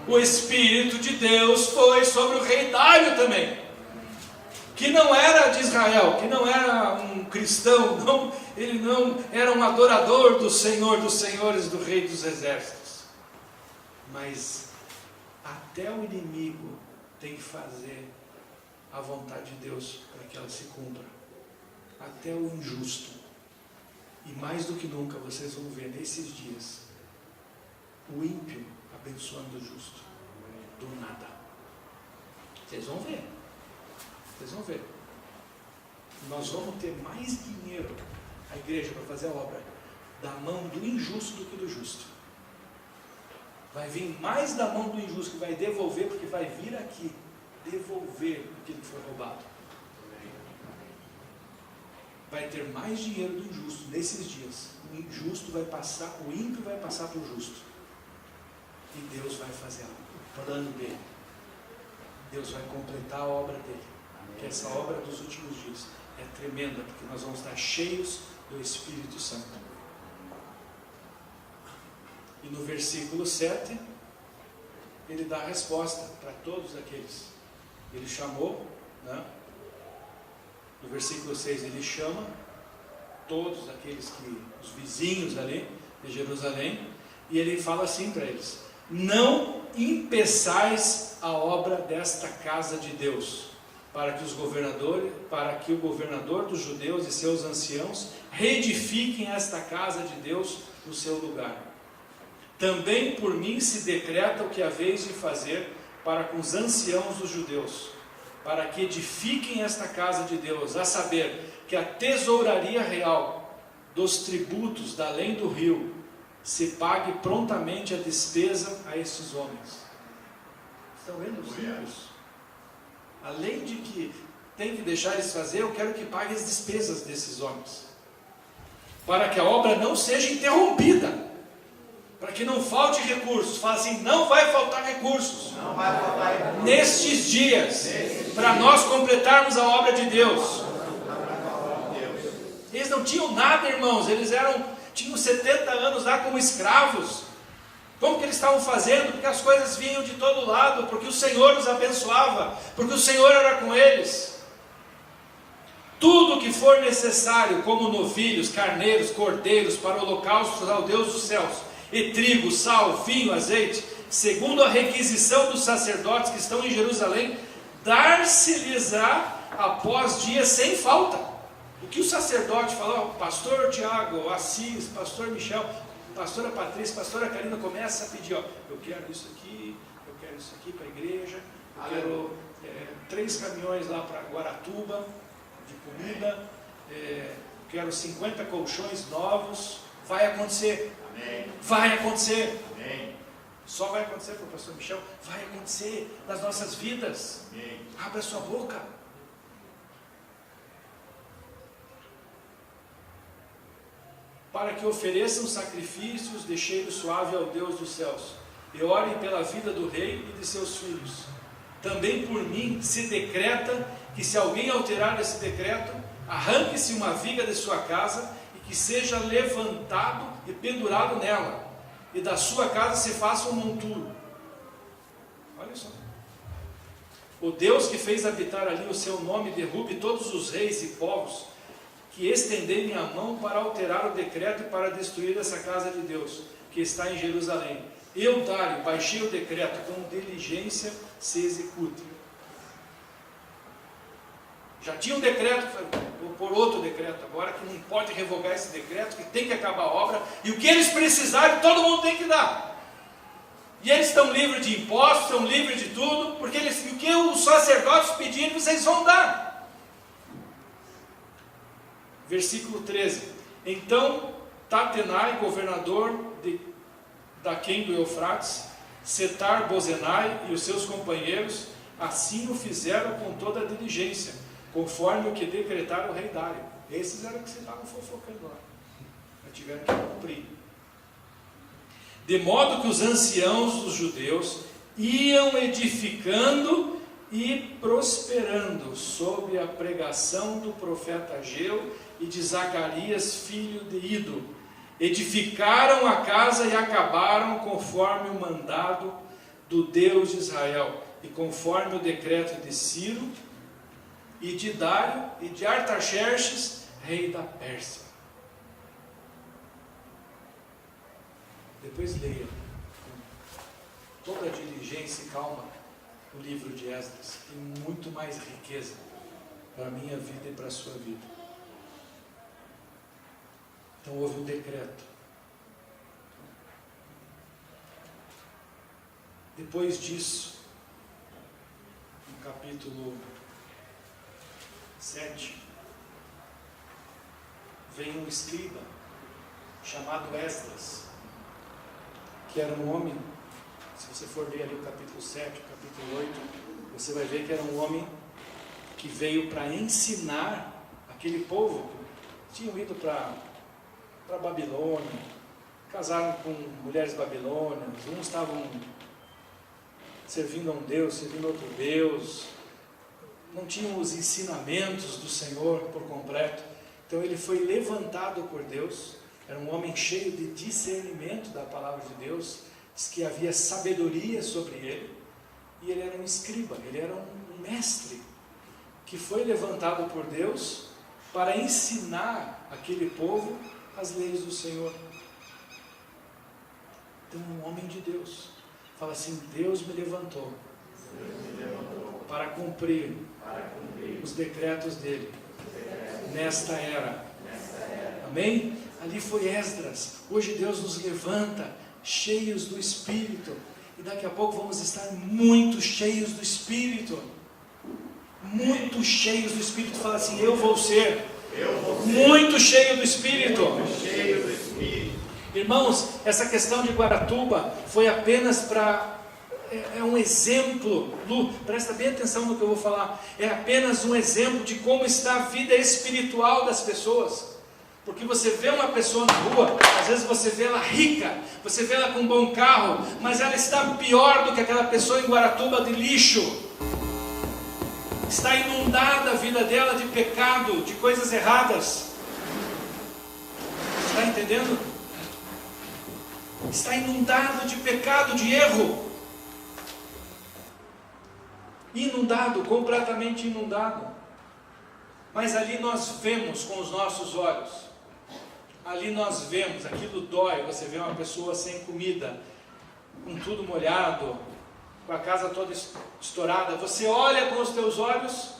o Espírito de Deus foi sobre o rei Dário também, que não era de Israel, que não era um cristão, ele não era um adorador do Senhor dos senhores, do rei dos exércitos, mas até o inimigo tem que fazer a vontade de Deus para que ela se cumpra, até o injusto. E mais do que nunca vocês vão ver nesses dias o ímpio abençoando o justo, do nada. Vocês vão ver. Vocês vão ver. Nós vamos ter mais dinheiro, a igreja, para fazer a obra, da mão do injusto do que do justo. Vai vir mais da mão do injusto, que vai devolver, porque vai vir aqui devolver aquilo que foi roubado. Vai ter mais dinheiro do injusto nesses dias. O injusto vai passar, o ímpio vai passar para o justo. E Deus vai fazer algo. plano dele. Deus vai completar a obra dele. Que essa obra dos últimos dias é tremenda, porque nós vamos estar cheios do Espírito Santo. E no versículo 7, ele dá a resposta para todos aqueles. Ele chamou, né? No versículo 6, ele chama todos aqueles os vizinhos ali de Jerusalém, e ele fala assim para eles: não impeçais a obra desta casa de Deus, para que o governador dos judeus e seus anciãos reedifiquem esta casa de Deus no seu lugar. Também por mim se decreta o que haveis de fazer para com os anciãos dos judeus, para que edifiquem esta casa de Deus, a saber, que a tesouraria real dos tributos da além do rio se pague prontamente a despesa a estes homens. Estão vendo os ímpios? Além de que tem que deixar eles fazer, eu quero que pague as despesas desses homens, para que a obra não seja interrompida, para que não falte recursos. Fala assim: não vai faltar recursos, Não vai faltar recurso. nestes dias, para nós completarmos a obra de Deus. Eles não tinham nada, irmãos. Eles tinham 70 anos lá como escravos. Como que eles estavam fazendo? Porque as coisas vinham de todo lado, porque o Senhor os abençoava, porque o Senhor era com eles. Tudo que for necessário, como novilhos, carneiros, cordeiros, para holocaustos ao Deus dos céus, e trigo, sal, vinho, azeite, segundo a requisição dos sacerdotes que estão em Jerusalém, dar-se-lhes-á após dias sem falta. O que o sacerdote falou, pastor Tiago, Assis, pastor Michel, pastora Patrícia, pastora Karina, começa a pedir: eu quero isso aqui para a igreja, eu quero 3 caminhões lá para Guaratuba de comida, quero 50 colchões novos. Vai acontecer. Amém. Vai acontecer. Amém. Só vai acontecer para o pastor Michel. Vai acontecer nas nossas vidas. Amém. Abra a sua boca. Para que ofereçam sacrifícios de cheiro suave ao Deus dos céus, e orem pela vida do rei e de seus filhos. Também por mim se decreta que, se alguém alterar esse decreto, arranque-se uma viga de sua casa e que seja levantado e pendurado nela, e da sua casa se faça um monturo. Olha só. O Deus que fez habitar ali o seu nome derrube todos os reis e povos que estenderem a mão para alterar o decreto e para destruir essa casa de Deus que está em Jerusalém. Eu, Dário, baixei o decreto, com diligência se execute. Já tinha um decreto, vou pôr outro decreto agora, que não pode revogar esse decreto, que tem que acabar a obra, e o que eles precisarem, todo mundo tem que dar. E eles estão livres de impostos, estão livres de tudo, porque o que os sacerdotes pedirem, vocês vão dar. Versículo 13. Então Tatenai, governador daquém do Eufrates, Setar-Bozenai e os seus companheiros, assim o fizeram com toda a diligência, conforme o que decretara o rei Dário. Esses eram que se estavam fofocando lá, mas tiveram que cumprir. De modo que os anciãos dos judeus iam edificando e prosperando sob a pregação do profeta Ageu e de Zacarias, filho de Ido. Edificaram a casa e acabaram conforme o mandado do Deus de Israel, e conforme o decreto de Ciro, e de Dário, e de Artaxerxes, rei da Pérsia. Depois leia com toda a diligência e calma o livro de Esdras. Tem muito mais riqueza para a minha vida e para a sua vida. Então houve um decreto. Depois disso, no capítulo 7, vem um escriba chamado Esdras, que era um homem. Se você for ler ali o capítulo 7, o capítulo 8, você vai ver que era um homem que veio para ensinar aquele povo que tinham ido para Babilônia, casaram com mulheres babilônias, uns estavam servindo a um Deus, servindo a outro Deus, não tinham os ensinamentos do Senhor por completo. Então ele foi levantado por Deus, era um homem cheio de discernimento da palavra de Deus, diz que havia sabedoria sobre ele, e ele era um escriba, ele era um mestre, que foi levantado por Deus para ensinar aquele povo as leis do Senhor. Então um homem de Deus fala assim: Deus me levantou para cumprir os decretos dele nesta era. Amém? Ali foi Esdras. Hoje Deus nos levanta cheios do Espírito, e daqui a pouco vamos estar muito cheios do Espírito, muito cheios do Espírito. Fala assim: eu vou ser muito cheio do Espírito. Irmãos, essa questão de Guaratuba foi apenas para... É um exemplo, Lu, presta bem atenção no que eu vou falar. É apenas um exemplo de como está a vida espiritual das pessoas. Porque você vê uma pessoa na rua, às vezes você vê ela rica, você vê ela com um bom carro, mas ela está pior do que aquela pessoa em Guaratuba de lixo. Está inundada a vida dela de pecado, de coisas erradas. Está entendendo? Está inundado de pecado, de erro. Inundado, completamente inundado. Mas ali nós vemos com os nossos olhos. Ali nós vemos, aquilo dói. Você vê uma pessoa sem comida, com tudo molhado, com a casa toda estourada. Você olha com os teus olhos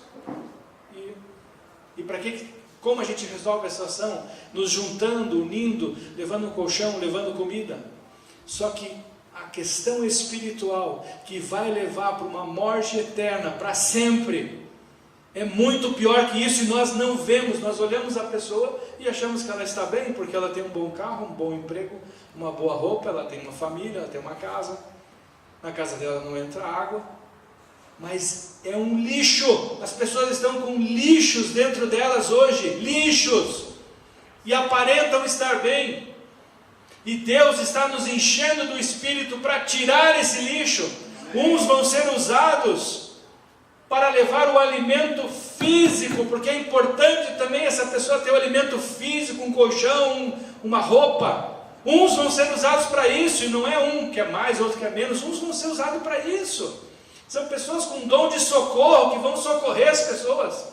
e para que? Como a gente resolve essa ação? Nos juntando, unindo, levando um colchão, levando comida. Só que a questão espiritual que vai levar para uma morte eterna, para sempre, é muito pior que isso, e nós não vemos. Nós olhamos a pessoa e achamos que ela está bem, porque ela tem um bom carro, um bom emprego, uma boa roupa, ela tem uma família, ela tem uma casa, na casa dela não entra água, mas é um lixo. As pessoas estão com lixos dentro delas hoje, lixos, e aparentam estar bem. E Deus está nos enchendo do Espírito para tirar esse lixo. Uns vão ser usados para levar o alimento físico, porque é importante também essa pessoa ter o alimento físico, um colchão, uma roupa. Uns vão ser usados para isso, e não é um que é mais, outro que é menos. Uns vão ser usados para isso. São pessoas com dom de socorro, que vão socorrer as pessoas.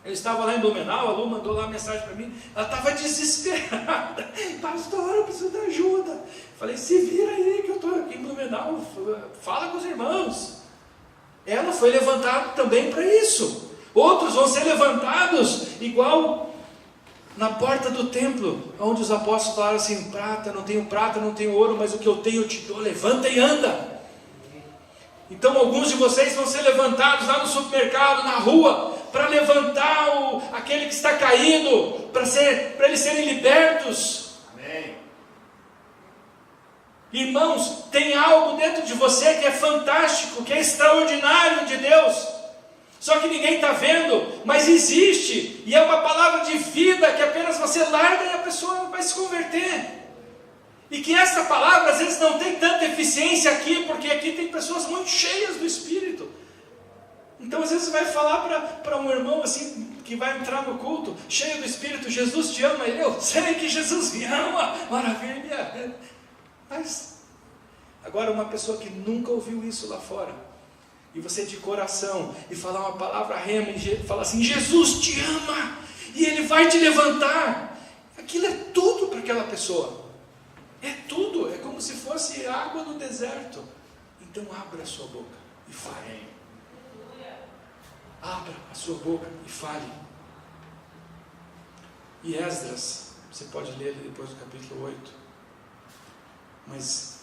Eu estava lá em Blumenau, a Lu mandou lá uma mensagem para mim, ela estava desesperada: pastor, eu preciso de ajuda. Falei: se vira aí que eu estou aqui em Blumenau, fala com os irmãos. Ela foi levantada também para isso. Outros vão ser levantados igual na porta do templo, onde os apóstolos falaram assim: prata, não tenho ouro, mas o que eu tenho eu te dou, levanta e anda. Então alguns de vocês vão ser levantados lá no supermercado, na rua, para levantar aquele que está caído, para eles serem libertos. Amém. Irmãos, tem algo dentro de você que é fantástico, que é extraordinário de Deus, só que ninguém está vendo, mas existe, e é uma palavra de vida que apenas você larga e a pessoa vai se converter. E que essa palavra às vezes não tem tanta eficiência aqui, porque aqui tem pessoas muito cheias do Espírito. Então às vezes você vai falar para um irmão assim, que vai entrar no culto, cheio do Espírito: Jesus te ama. Ele: eu sei que Jesus me ama, maravilha. Mas agora uma pessoa que nunca ouviu isso lá fora, e você de coração, e falar uma palavra rema, e falar assim: Jesus te ama, e Ele vai te levantar. Aquilo é tudo para aquela pessoa. É tudo, é como se fosse água no deserto. Então abra a sua boca e fale. Abra a sua boca e fale. E Esdras, você pode ler ali depois do capítulo 8. Mas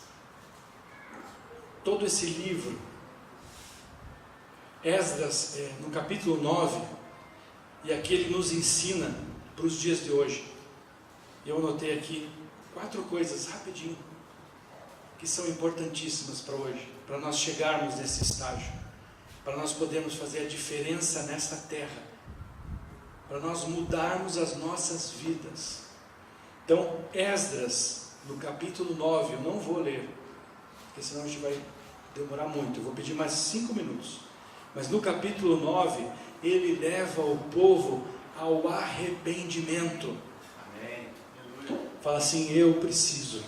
todo esse livro, Esdras, no capítulo 9, e aqui ele nos ensina para os dias de hoje. Eu anotei aqui 4 coisas rapidinho, que são importantíssimas para hoje, para nós chegarmos nesse estágio, para nós podermos fazer a diferença nesta terra, para nós mudarmos as nossas vidas. Então, Esdras, no capítulo 9, eu não vou ler, porque senão a gente vai demorar muito, eu vou pedir mais 5 minutos. Mas no capítulo 9, ele leva o povo ao arrependimento. Amém. Fala assim, eu preciso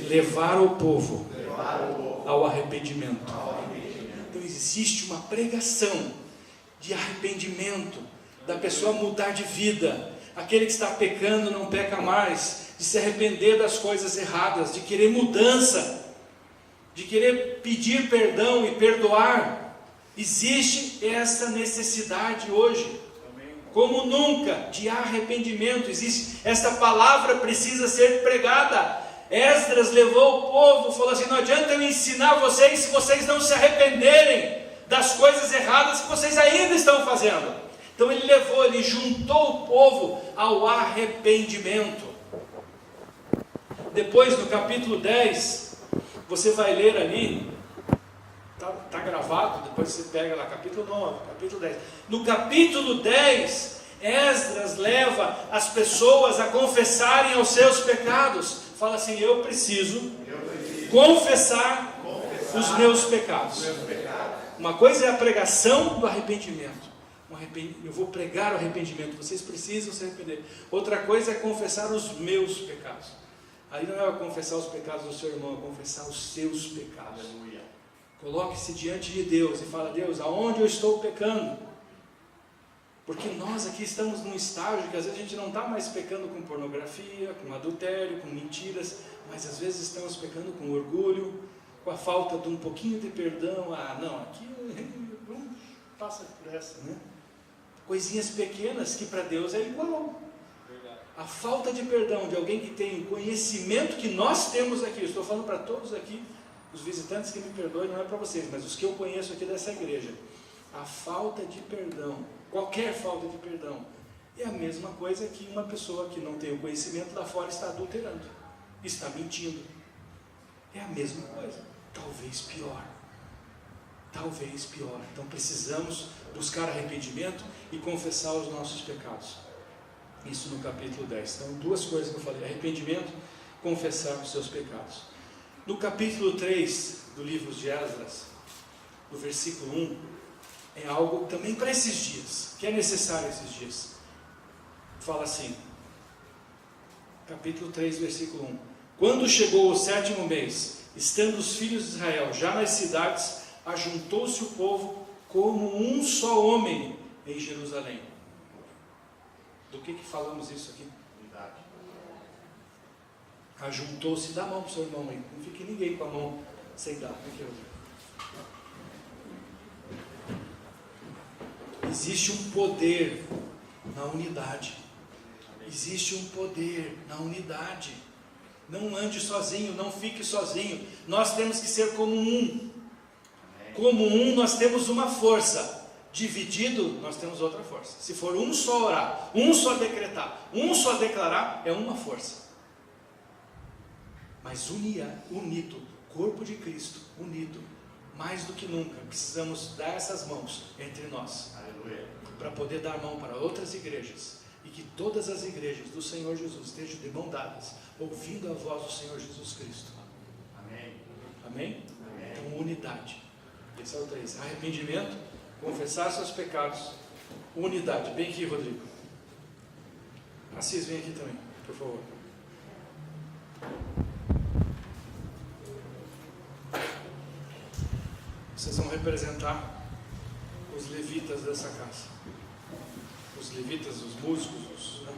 levar o povo ao arrependimento. Então existe uma pregação de arrependimento, da pessoa mudar de vida. Aquele que está pecando não peca mais, de se arrepender das coisas erradas, de querer mudança, de querer pedir perdão e perdoar. Existe essa necessidade hoje, como nunca, de arrependimento. Existe, esta palavra precisa ser pregada. Esdras levou o povo, falou assim, não adianta eu ensinar vocês se vocês não se arrependerem das coisas erradas que vocês ainda estão fazendo. Então ele levou, ele juntou o povo ao arrependimento. Depois no capítulo 10, você vai ler ali, está gravado, depois você pega lá, capítulo 9, capítulo 10. No capítulo 10, Esdras leva as pessoas a confessarem os seus pecados. Fala assim, eu preciso confessar os meus pecados. Uma coisa é a pregação do arrependimento. Eu vou pregar o arrependimento, vocês precisam se arrepender. Outra coisa é confessar os meus pecados. Aí não é confessar os pecados do seu irmão, é confessar os seus pecados. Coloque-se diante de Deus e fala, Deus, aonde eu estou pecando? Porque nós aqui estamos num estágio que às vezes a gente não está mais pecando com pornografia, com adultério, com mentiras, mas às vezes estamos pecando com orgulho, com a falta de um pouquinho de perdão. Ah, não, aqui passa por essa, né? Coisinhas pequenas que para Deus é igual. A falta de perdão de alguém que tem o conhecimento que nós temos aqui, eu estou falando para todos aqui, os visitantes que me perdoem, não é para vocês, mas os que eu conheço aqui dessa igreja. A falta de perdão, qualquer falta de perdão, é a mesma coisa que uma pessoa que não tem o conhecimento lá fora está adulterando, está mentindo. É a mesma coisa, talvez pior. Talvez pior. Então precisamos buscar arrependimento e confessar os nossos pecados. Isso no capítulo 10. Então, duas coisas que eu falei: arrependimento, confessar os seus pecados. No capítulo 3 do livro de Esdras, no versículo 1, é algo também para esses dias, que é necessário esses dias. Fala assim, capítulo 3, versículo 1: quando chegou o 7º mês, estando os filhos de Israel já nas cidades, ajuntou-se o povo como um só homem em Jerusalém. Do que falamos isso aqui? Unidade. Ajuntou-se, dá a mão para o seu irmão aí, não fique ninguém com a mão sem dar. Existe um poder na unidade. Existe um poder na unidade. Não ande sozinho, não fique sozinho. Nós temos que ser como um. Como um, nós temos uma força. Dividido, nós temos outra força. Se for um só orar, um só decretar, um só declarar, é uma força. Mas unido, corpo de Cristo, unido, mais do que nunca, precisamos dar essas mãos entre nós. Aleluia. Para poder dar mão para outras igrejas, e que todas as igrejas do Senhor Jesus estejam de mão dadas, ouvindo a voz do Senhor Jesus Cristo. Amém. Amém? Então, unidade. Esse é o 3. Arrependimento, confessar seus pecados, unidade. Bem aqui, Rodrigo. Assis, vem aqui também, por favor. Vocês vão representar os levitas dessa casa. Os levitas, os músicos, né?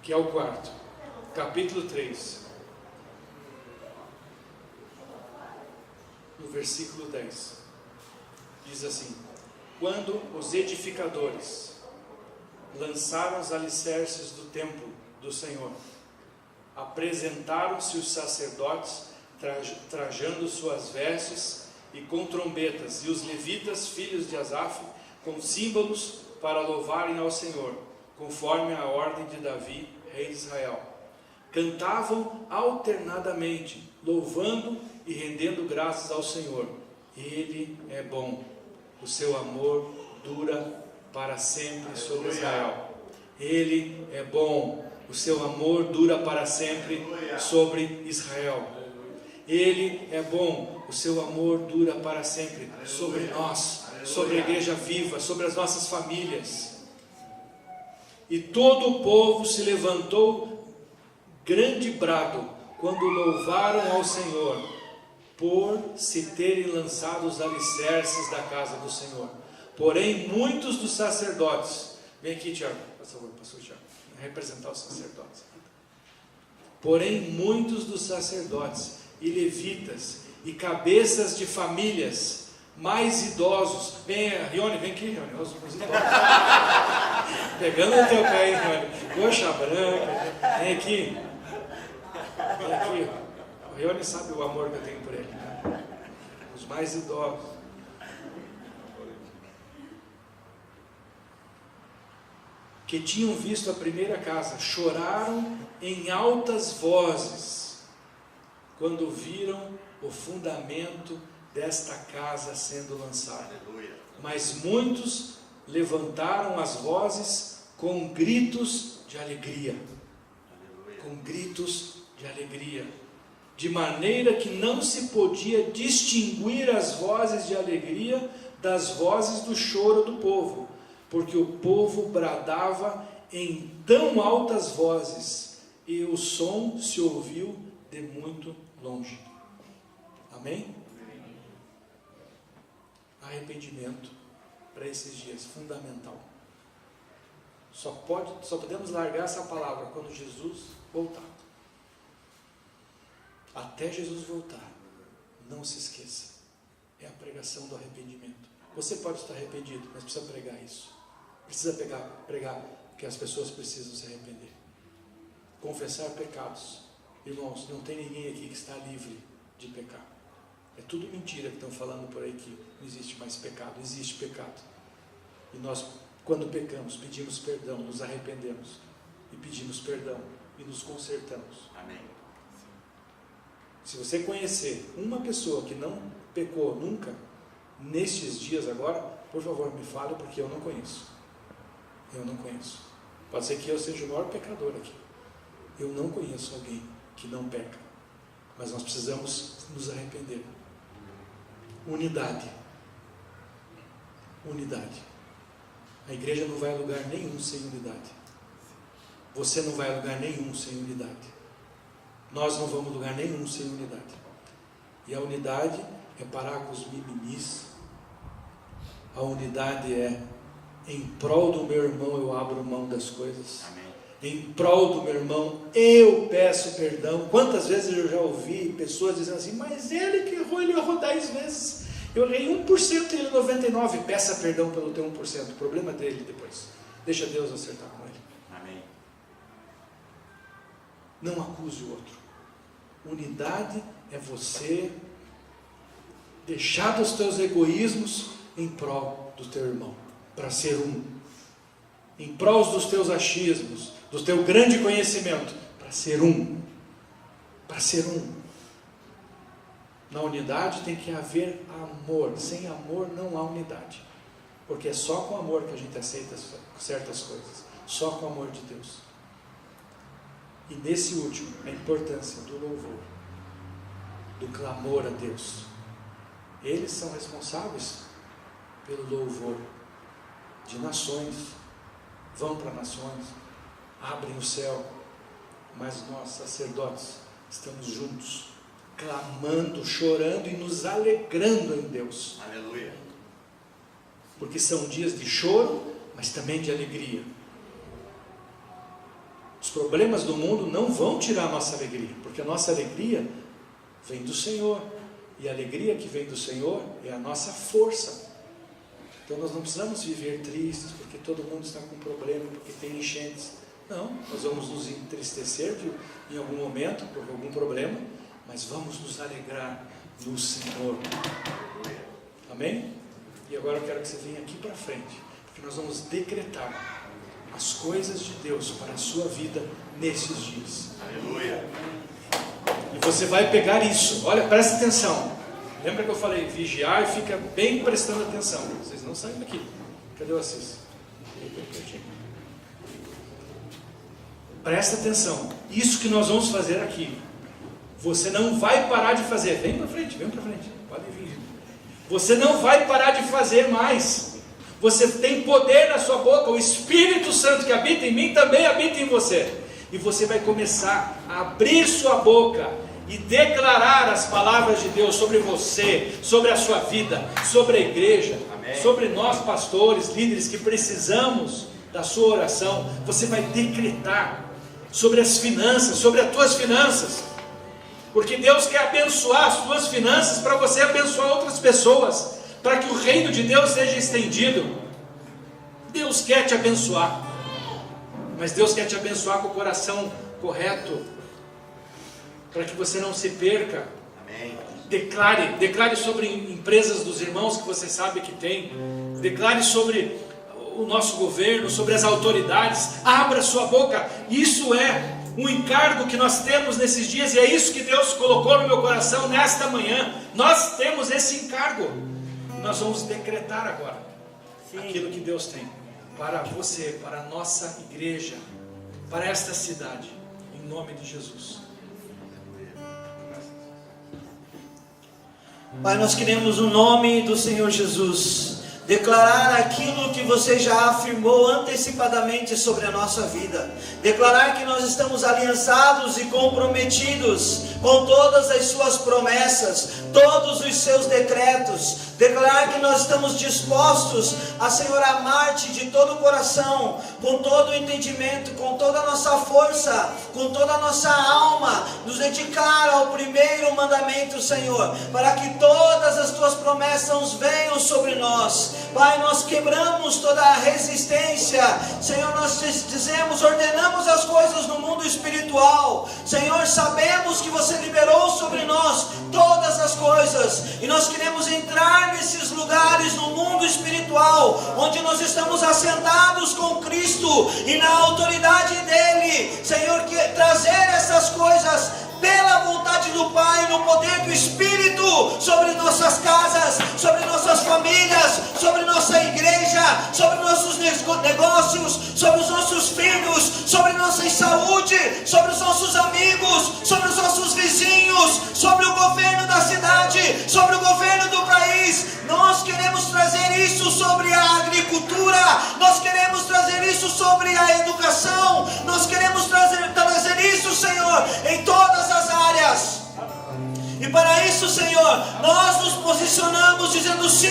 Que é o 4º. Capítulo 3. No versículo 10. Diz assim: quando os edificadores lançaram os alicerces do templo do Senhor, apresentaram-se os sacerdotes trajando suas vestes e com trombetas, e os levitas, filhos de Asaf, com símbolos para louvarem ao Senhor, conforme a ordem de Davi, rei de Israel. Cantavam alternadamente, louvando e rendendo graças ao Senhor. Ele é bom, o seu amor dura para sempre sobre Israel. Ele é bom, o seu amor dura para sempre sobre Israel. Ele é bom, o seu amor dura para sempre. Aleluia. Sobre nós, Aleluia. sobre a igreja viva, sobre as nossas famílias. E todo o povo se levantou grande brado quando louvaram ao Senhor, por se terem lançado os alicerces da casa do Senhor. Porém, muitos dos sacerdotes, vem aqui, Tiago, por favor, pastor Tiago, representar os sacerdotes. Porém, muitos dos sacerdotes e levitas e cabeças de famílias mais idosos, vem, Rione, vem aqui, Rione, os idosos. Pegando o teu pé, hein, Rione, coxa branca, vem aqui, o Rione sabe o amor que eu tenho por ele, né? Os mais idosos, que tinham visto a primeira casa, choraram em altas vozes, quando viram o fundamento desta casa sendo lançado. Aleluia. Mas muitos levantaram as vozes com gritos de alegria. Aleluia. Com gritos de alegria. De maneira que não se podia distinguir as vozes de alegria das vozes do choro do povo, porque o povo bradava em tão altas vozes, e o som se ouviu de muito longe. Amém? Arrependimento para esses dias, fundamental. Só podemos largar essa palavra quando Jesus voltar. Até Jesus voltar, não se esqueça, é a pregação do arrependimento. Você pode estar arrependido, mas precisa pregar isso. Precisa pregar que as pessoas precisam se arrepender. Confessar pecados. Irmãos, não tem ninguém aqui que está livre de pecar. É tudo mentira que estão falando por aí que não existe mais pecado. Existe pecado. E nós, quando pecamos, pedimos perdão, nos arrependemos. E pedimos perdão e nos consertamos. Amém. Se você conhecer uma pessoa que não pecou nunca, nestes dias agora, por favor, me fale, porque eu não conheço. Eu não conheço. Pode ser que eu seja o maior pecador aqui. Eu não conheço alguém que não peca. Mas nós precisamos nos arrepender. Unidade. Unidade. A igreja não vai a lugar nenhum sem unidade. Você não vai a lugar nenhum sem unidade. Nós não vamos a lugar nenhum sem unidade. E a unidade é parar com os mimimis. A unidade é: em prol do meu irmão eu abro mão das coisas. Amém. Em prol do meu irmão eu peço perdão. Quantas vezes eu já ouvi pessoas dizendo assim: mas ele que errou, ele errou 10 vezes. Eu errei 1% e ele 99%. Peça perdão pelo teu 1%. O problema é dele depois. Deixa Deus acertar com ele. Amém. Não acuse o outro. Unidade é você deixar dos teus egoísmos em prol do teu irmão, para ser um. Em prol dos teus achismos, do teu grande conhecimento, para ser um. Para ser um. Na unidade tem que haver amor. Sem amor não há unidade. Porque é só com amor que a gente aceita certas coisas. Só com o amor de Deus. E nesse último, a importância do louvor, do clamor a Deus. Eles são responsáveis pelo louvor de nações. Vão para nações, abrem o céu, mas nós, sacerdotes, estamos juntos, clamando, chorando e nos alegrando em Deus. Aleluia. Porque são dias de choro, mas também de alegria. Os problemas do mundo não vão tirar a nossa alegria, porque a nossa alegria vem do Senhor, e a alegria que vem do Senhor é a nossa força. Então nós não precisamos viver tristes, porque todo mundo está com problema, porque tem enchentes. Não, nós vamos nos entristecer em algum momento, por algum problema, mas vamos nos alegrar no Senhor. Amém? E agora eu quero que você venha aqui para frente, porque nós vamos decretar as coisas de Deus para a sua vida nesses dias. Aleluia. E você vai pegar isso. Olha, presta atenção. Lembra que eu falei vigiar e fica bem prestando atenção. Vocês não saem daqui. Cadê o Assis? Presta atenção. Isso que nós vamos fazer aqui Você não vai parar de fazer. Vem para frente, pode vir. Você não vai parar de fazer mais. Você tem poder na sua boca. O Espírito Santo que habita em mim também habita em você. E você vai começar a abrir sua boca e declarar as palavras de Deus sobre você, sobre a sua vida, sobre a igreja, amém, sobre nós pastores, líderes que precisamos da sua oração. Você vai decretar sobre as finanças, sobre as tuas finanças, porque Deus quer abençoar as tuas finanças para você abençoar outras pessoas, para que o reino de Deus seja estendido. Deus quer te abençoar, mas Deus quer te abençoar com o coração correto, para que você não se perca. Amém. Declare sobre empresas dos irmãos que você sabe que tem. Declare sobre o nosso governo, sobre as autoridades. Abra sua boca. Isso é um encargo que nós temos nesses dias, e é isso que Deus colocou no meu coração nesta manhã. Nós temos esse encargo. Nós vamos decretar agora aquilo que Deus tem para você, para a nossa igreja, para esta cidade, em nome de Jesus. Pai, nós queremos o nome do Senhor Jesus declarar aquilo que você já afirmou antecipadamente sobre a nossa vida. Declarar que nós estamos aliançados e comprometidos com todas as suas promessas, todos os seus decretos. Declarar que nós estamos dispostos a, Senhor, amar-te de todo o coração, com todo o entendimento, com toda a nossa força, com toda a nossa alma, nos dedicar ao primeiro mandamento, Senhor, para que todas as tuas promessas venham sobre nós. Pai, nós quebramos toda a resistência, Senhor, nós dizemos, ordenamos as coisas no mundo espiritual. Senhor, sabemos que você liberou sobre nós todas as coisas, e nós queremos entrar nesses lugares no mundo espiritual, onde nós estamos assentados com Cristo e na autoridade dele, Senhor, que trazer essas coisas pela vontade do Pai, no poder do Espírito, sobre nossas casas, sobre nossas famílias, sobre nossa igreja, sobre nossos negócios, sobre os nossos filhos, sobre nossa saúde, sobre os nossos amigos, sobre os nossos vizinhos, sobre o governo da cidade, sobre o governo do país. Nós queremos trazer isso sobre a agricultura, nós queremos trazer isso sobre a educação, nós queremos trazer isso, Senhor, em todas as áreas. E para isso, Senhor, nós nos posicionamos dizendo sim,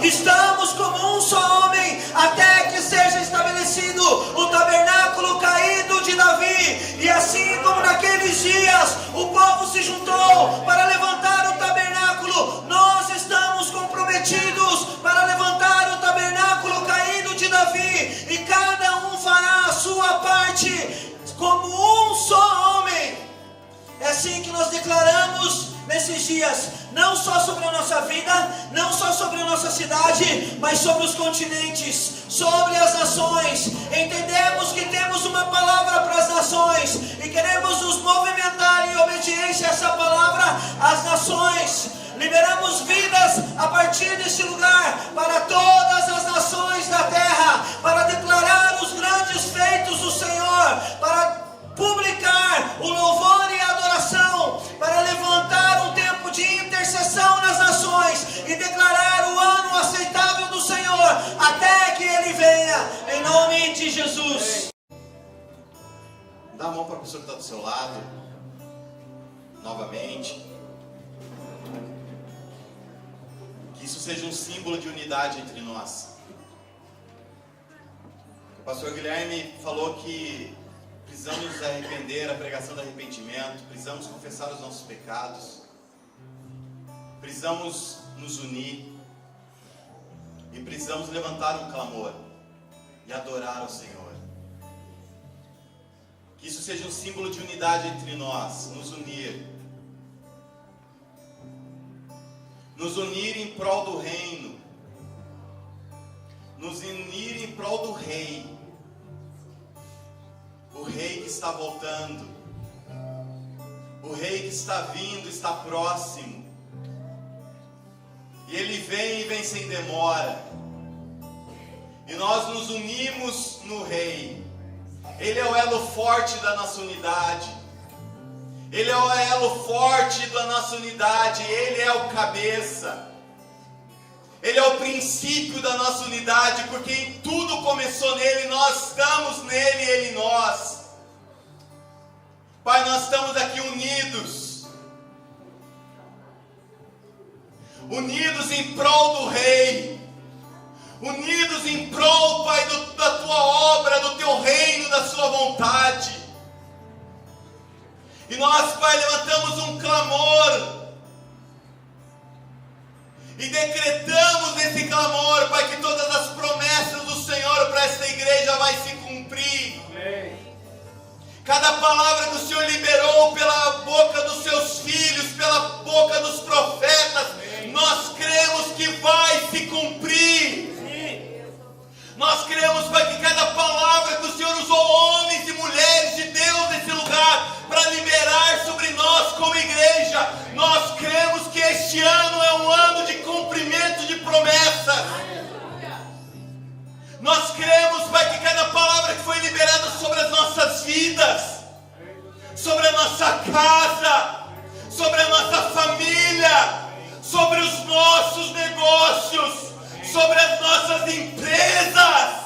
estamos como um só homem, até que seja estabelecido o tabernáculo caído de Davi. E assim como naqueles dias o povo se juntou para levantar o tabernáculo, nós estamos comprometidos para levantar o tabernáculo caído de Davi, e cada um fará a sua parte como um só homem. É assim que nós declaramos nesses dias, não só sobre a nossa vida, não só sobre a nossa cidade, mas sobre os continentes, sobre as nações. Entendemos que temos uma palavra para as nações e queremos nos movimentar em obediência a essa palavra às nações. Liberamos vidas a partir desse lugar para todas as nações da terra, para declarar os grandes feitos do Senhor, para publicar o louvor e a adoração, para levantar um tempo de intercessão nas nações e declarar o ano aceitável do Senhor até que Ele venha, em nome de Jesus. Dá a mão para a pessoa que está do seu lado, novamente. Que isso seja um símbolo de unidade entre nós. O pastor Guilherme falou que precisamos nos arrepender, a pregação do arrependimento, precisamos confessar os nossos pecados, precisamos nos unir e precisamos levantar um clamor e adorar ao Senhor. Que isso seja um símbolo de unidade entre nós, nos unir em prol do reino, nos unir em prol do rei. O rei que está voltando, o rei que está vindo, está próximo, e ele vem e vem sem demora, e nós nos unimos no rei. Ele é o elo forte da nossa unidade, Ele é o elo forte da nossa unidade, Ele é o cabeça. Ele é o princípio da nossa unidade, porque tudo começou nele, nós estamos nele, Ele em nós. Pai, nós estamos aqui unidos em prol do Rei, unidos em prol, Pai, da Tua obra, do Teu reino, da Sua vontade. E nós, Pai, levantamos um clamor e decretamos nesse clamor, Pai, que todas as promessas do Senhor para esta igreja vai se cumprir. Amém. Cada palavra que o Senhor liberou pela boca dos seus filhos, pela boca dos profetas, amém, nós cremos que vai se cumprir. Sim. Nós cremos, Pai, que cada palavra que o Senhor usou homens e mulheres de Deus nesse lugar para liberar sobre nós como igreja, nós cremos que este ano é um ano de cumprimento de promessas. Nós cremos, Pai, que cada palavra que foi liberada sobre as nossas vidas, sobre a nossa casa, sobre a nossa família, sobre os nossos negócios, sobre as nossas empresas,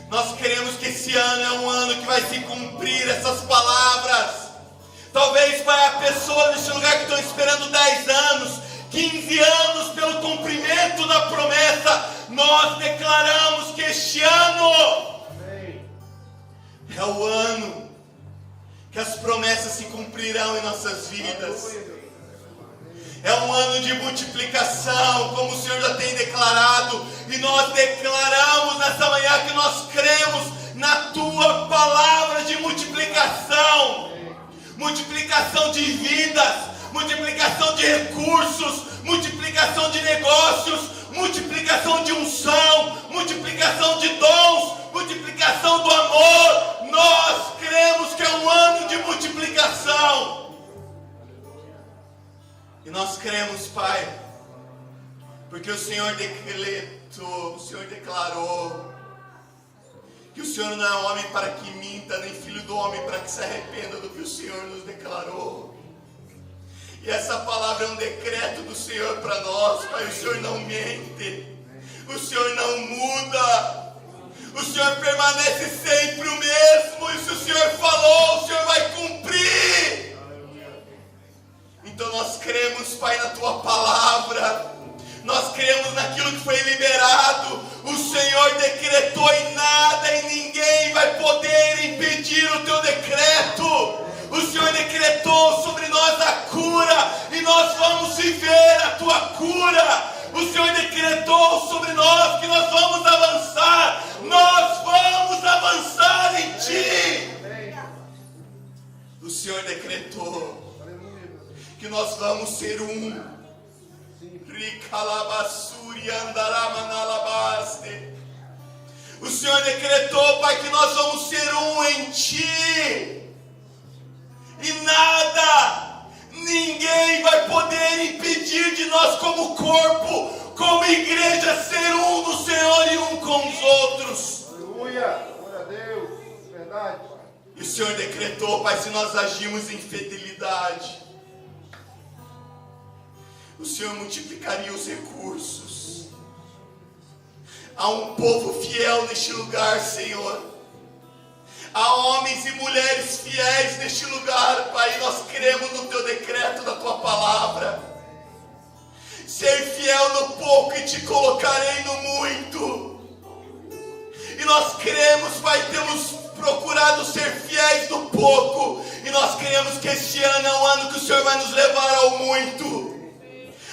nós queremos que esse ano é um ano que vai se cumprir essas palavras. Talvez, Pai, a pessoa nesse lugar que estão esperando 10 anos, 15 anos pelo cumprimento da promessa, nós declaramos que este ano é o ano que as promessas se cumprirão em nossas vidas. É um ano de multiplicação, como o Senhor já tem declarado. E nós declaramos nessa manhã que nós cremos na Tua palavra de multiplicação. Multiplicação de vidas, multiplicação de recursos, multiplicação de negócios, multiplicação de unção, multiplicação de dons, multiplicação do amor. Nós cremos que é um ano de multiplicação. E nós cremos, Pai, porque o Senhor decretou, o Senhor declarou que o Senhor não é homem para que minta, nem filho do homem para que se arrependa do que o Senhor nos declarou. E essa palavra é um decreto do Senhor para nós, Pai. O Senhor não mente, o Senhor não muda, o Senhor permanece sempre o mesmo, e se o Senhor falou, o Senhor vai cumprir. Então nós cremos, Pai, na Tua palavra, nós cremos naquilo que foi liberado. O Senhor decretou e nada e ninguém vai poder impedir o Teu decreto. O Senhor decretou sobre nós a cura e nós vamos viver a Tua cura. O Senhor decretou sobre nós que nós vamos avançar. Nós vamos avançar em Ti. O Senhor decretou que nós vamos ser um. O Senhor decretou, Pai, que nós vamos ser um em Ti. E nada, ninguém vai poder impedir de nós como corpo, como igreja, ser um no Senhor e um com os outros. Aleluia, glória a Deus, verdade, Pai. E o Senhor decretou, Pai, se nós agimos em fidelidade, o Senhor multiplicaria os recursos. Há um povo fiel neste lugar, Senhor. Há homens e mulheres fiéis neste lugar, Pai. Nós cremos no Teu decreto, da Tua palavra. Ser fiel no pouco e Te colocarei no muito. E nós cremos, Pai, temos procurado ser fiéis no pouco. E nós cremos que este ano é um ano que o Senhor vai nos levar ao muito.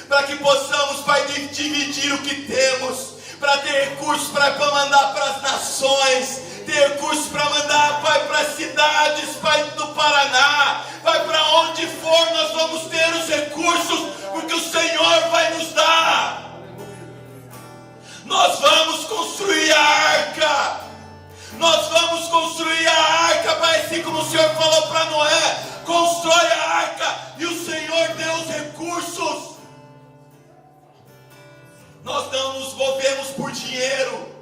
Para que possamos, Pai, dividir o que temos, para ter recursos para mandar para as nações, ter recursos para mandar, Pai, para as cidades, Pai, do Paraná, Pai, para onde for nós vamos ter os recursos, porque o Senhor vai nos dar. Nós vamos construir a arca, nós vamos construir a arca, Pai, assim como o Senhor falou para Noé, constrói a arca, e o Senhor deu os recursos. Nós não nos movemos por dinheiro.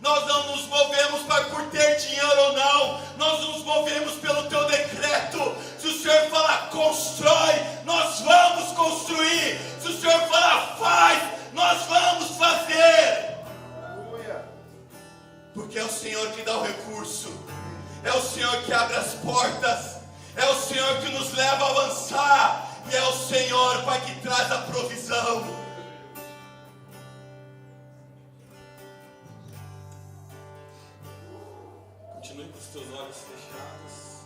Nós não nos movemos, Pai, por ter dinheiro ou não. Nós nos movemos pelo Teu decreto. percurso. É o Senhor que abre as portas. É o Senhor que nos leva a avançar. E é o Senhor, Pai, que traz a provisão. Continue com os teus olhos fechados.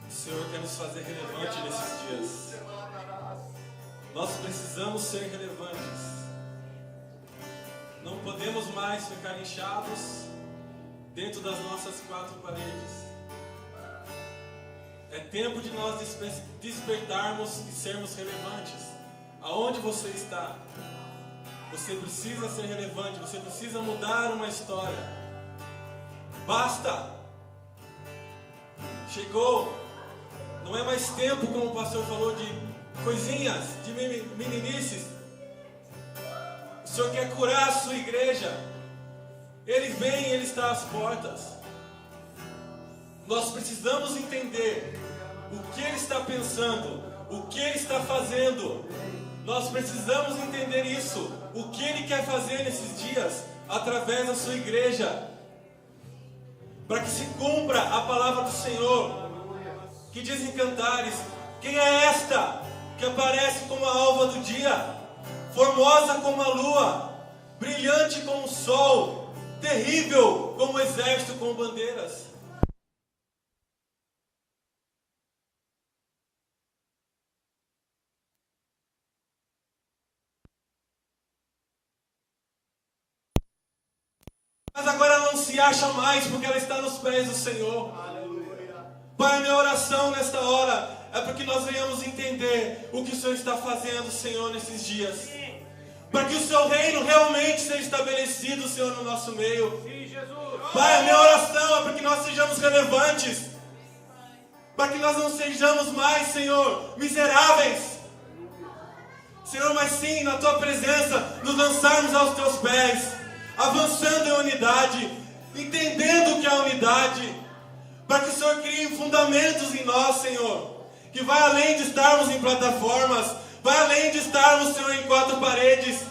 O Senhor quer nos fazer relevante nesses dias. Nós precisamos ser relevantes. Não podemos mais ficar inchados dentro das nossas quatro paredes. É tempo de nós despertarmos e sermos relevantes. Aonde você está? Você precisa ser relevante, você precisa mudar uma história. Basta! Chegou! Não é mais tempo, como o pastor falou, de coisinhas, de meninices. O Senhor quer curar a sua igreja. Ele vem, Ele está às portas. Nós precisamos entender o que Ele está pensando, o que Ele está fazendo. Nós precisamos entender isso, o que Ele quer fazer nesses dias, através da sua igreja, para que se cumpra a palavra do Senhor, que diz em Cantares: quem é esta que aparece como a alva do dia, formosa como a lua, brilhante como o sol, terrível como o exército com bandeiras? Mas agora ela não se acha mais, porque ela está nos pés do Senhor. Pai, minha oração nesta hora é para que nós venhamos entender o que o Senhor está fazendo, Senhor, nesses dias. Para que o Seu reino realmente seja estabelecido, Senhor, no nosso meio. Pai, a minha oração é para que nós sejamos relevantes. Para que nós não sejamos mais, Senhor, miseráveis. Senhor, mas sim, na Tua presença, nos lançarmos aos Teus pés, avançando em unidade, entendendo o que é a unidade, para que o Senhor crie fundamentos em nós, Senhor, que vai além de estarmos em plataformas, vai além de estarmos, Senhor, em quatro paredes.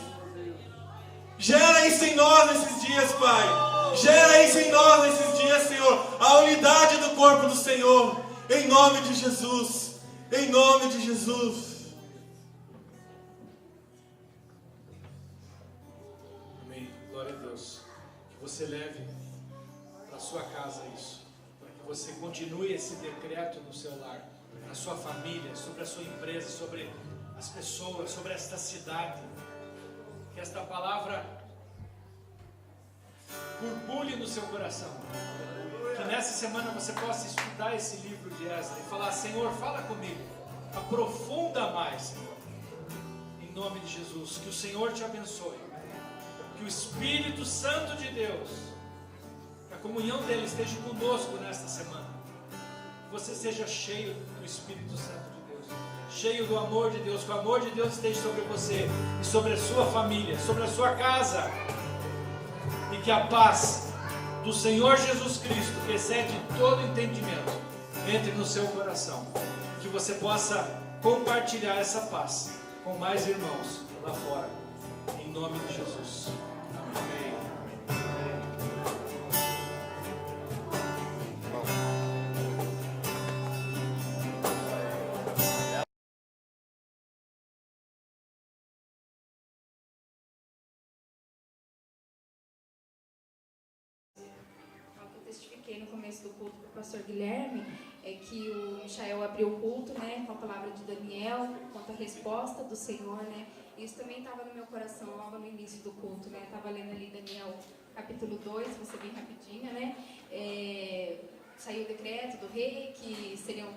Gera isso em nós nesses dias, Pai. Gera isso em nós nesses dias, Senhor, a unidade do corpo do Senhor, em nome de Jesus, em nome de Jesus. Glória a Deus. Que você leve para sua casa isso. Para que você continue esse decreto no seu lar, na sua família, sobre a sua empresa, sobre as pessoas, sobre esta cidade. Que esta palavra borbulhe no seu coração. Que nessa semana você possa estudar esse livro de Esdras e falar: Senhor, fala comigo. Aprofunda mais, Senhor. Em nome de Jesus. Que o Senhor te abençoe. Que o Espírito Santo de Deus, que a comunhão dele esteja conosco nesta semana. Que você seja cheio do Espírito Santo de Deus, cheio do amor de Deus, que o amor de Deus esteja sobre você e sobre a sua família, sobre a sua casa. E que a paz do Senhor Jesus Cristo, que excede todo entendimento, entre no seu coração. Que você possa compartilhar essa paz com mais irmãos lá fora. Em nome de Jesus. Amém. Eu testifiquei no começo do culto para o pastor Guilherme, que o Michael abriu o culto, né, com a palavra de Daniel, quanto à resposta do Senhor, né. Isso também estava no meu coração logo no início do culto, né? Estava lendo ali Daniel capítulo 2, vou ser bem rapidinha, né? Saiu o decreto do rei que seriam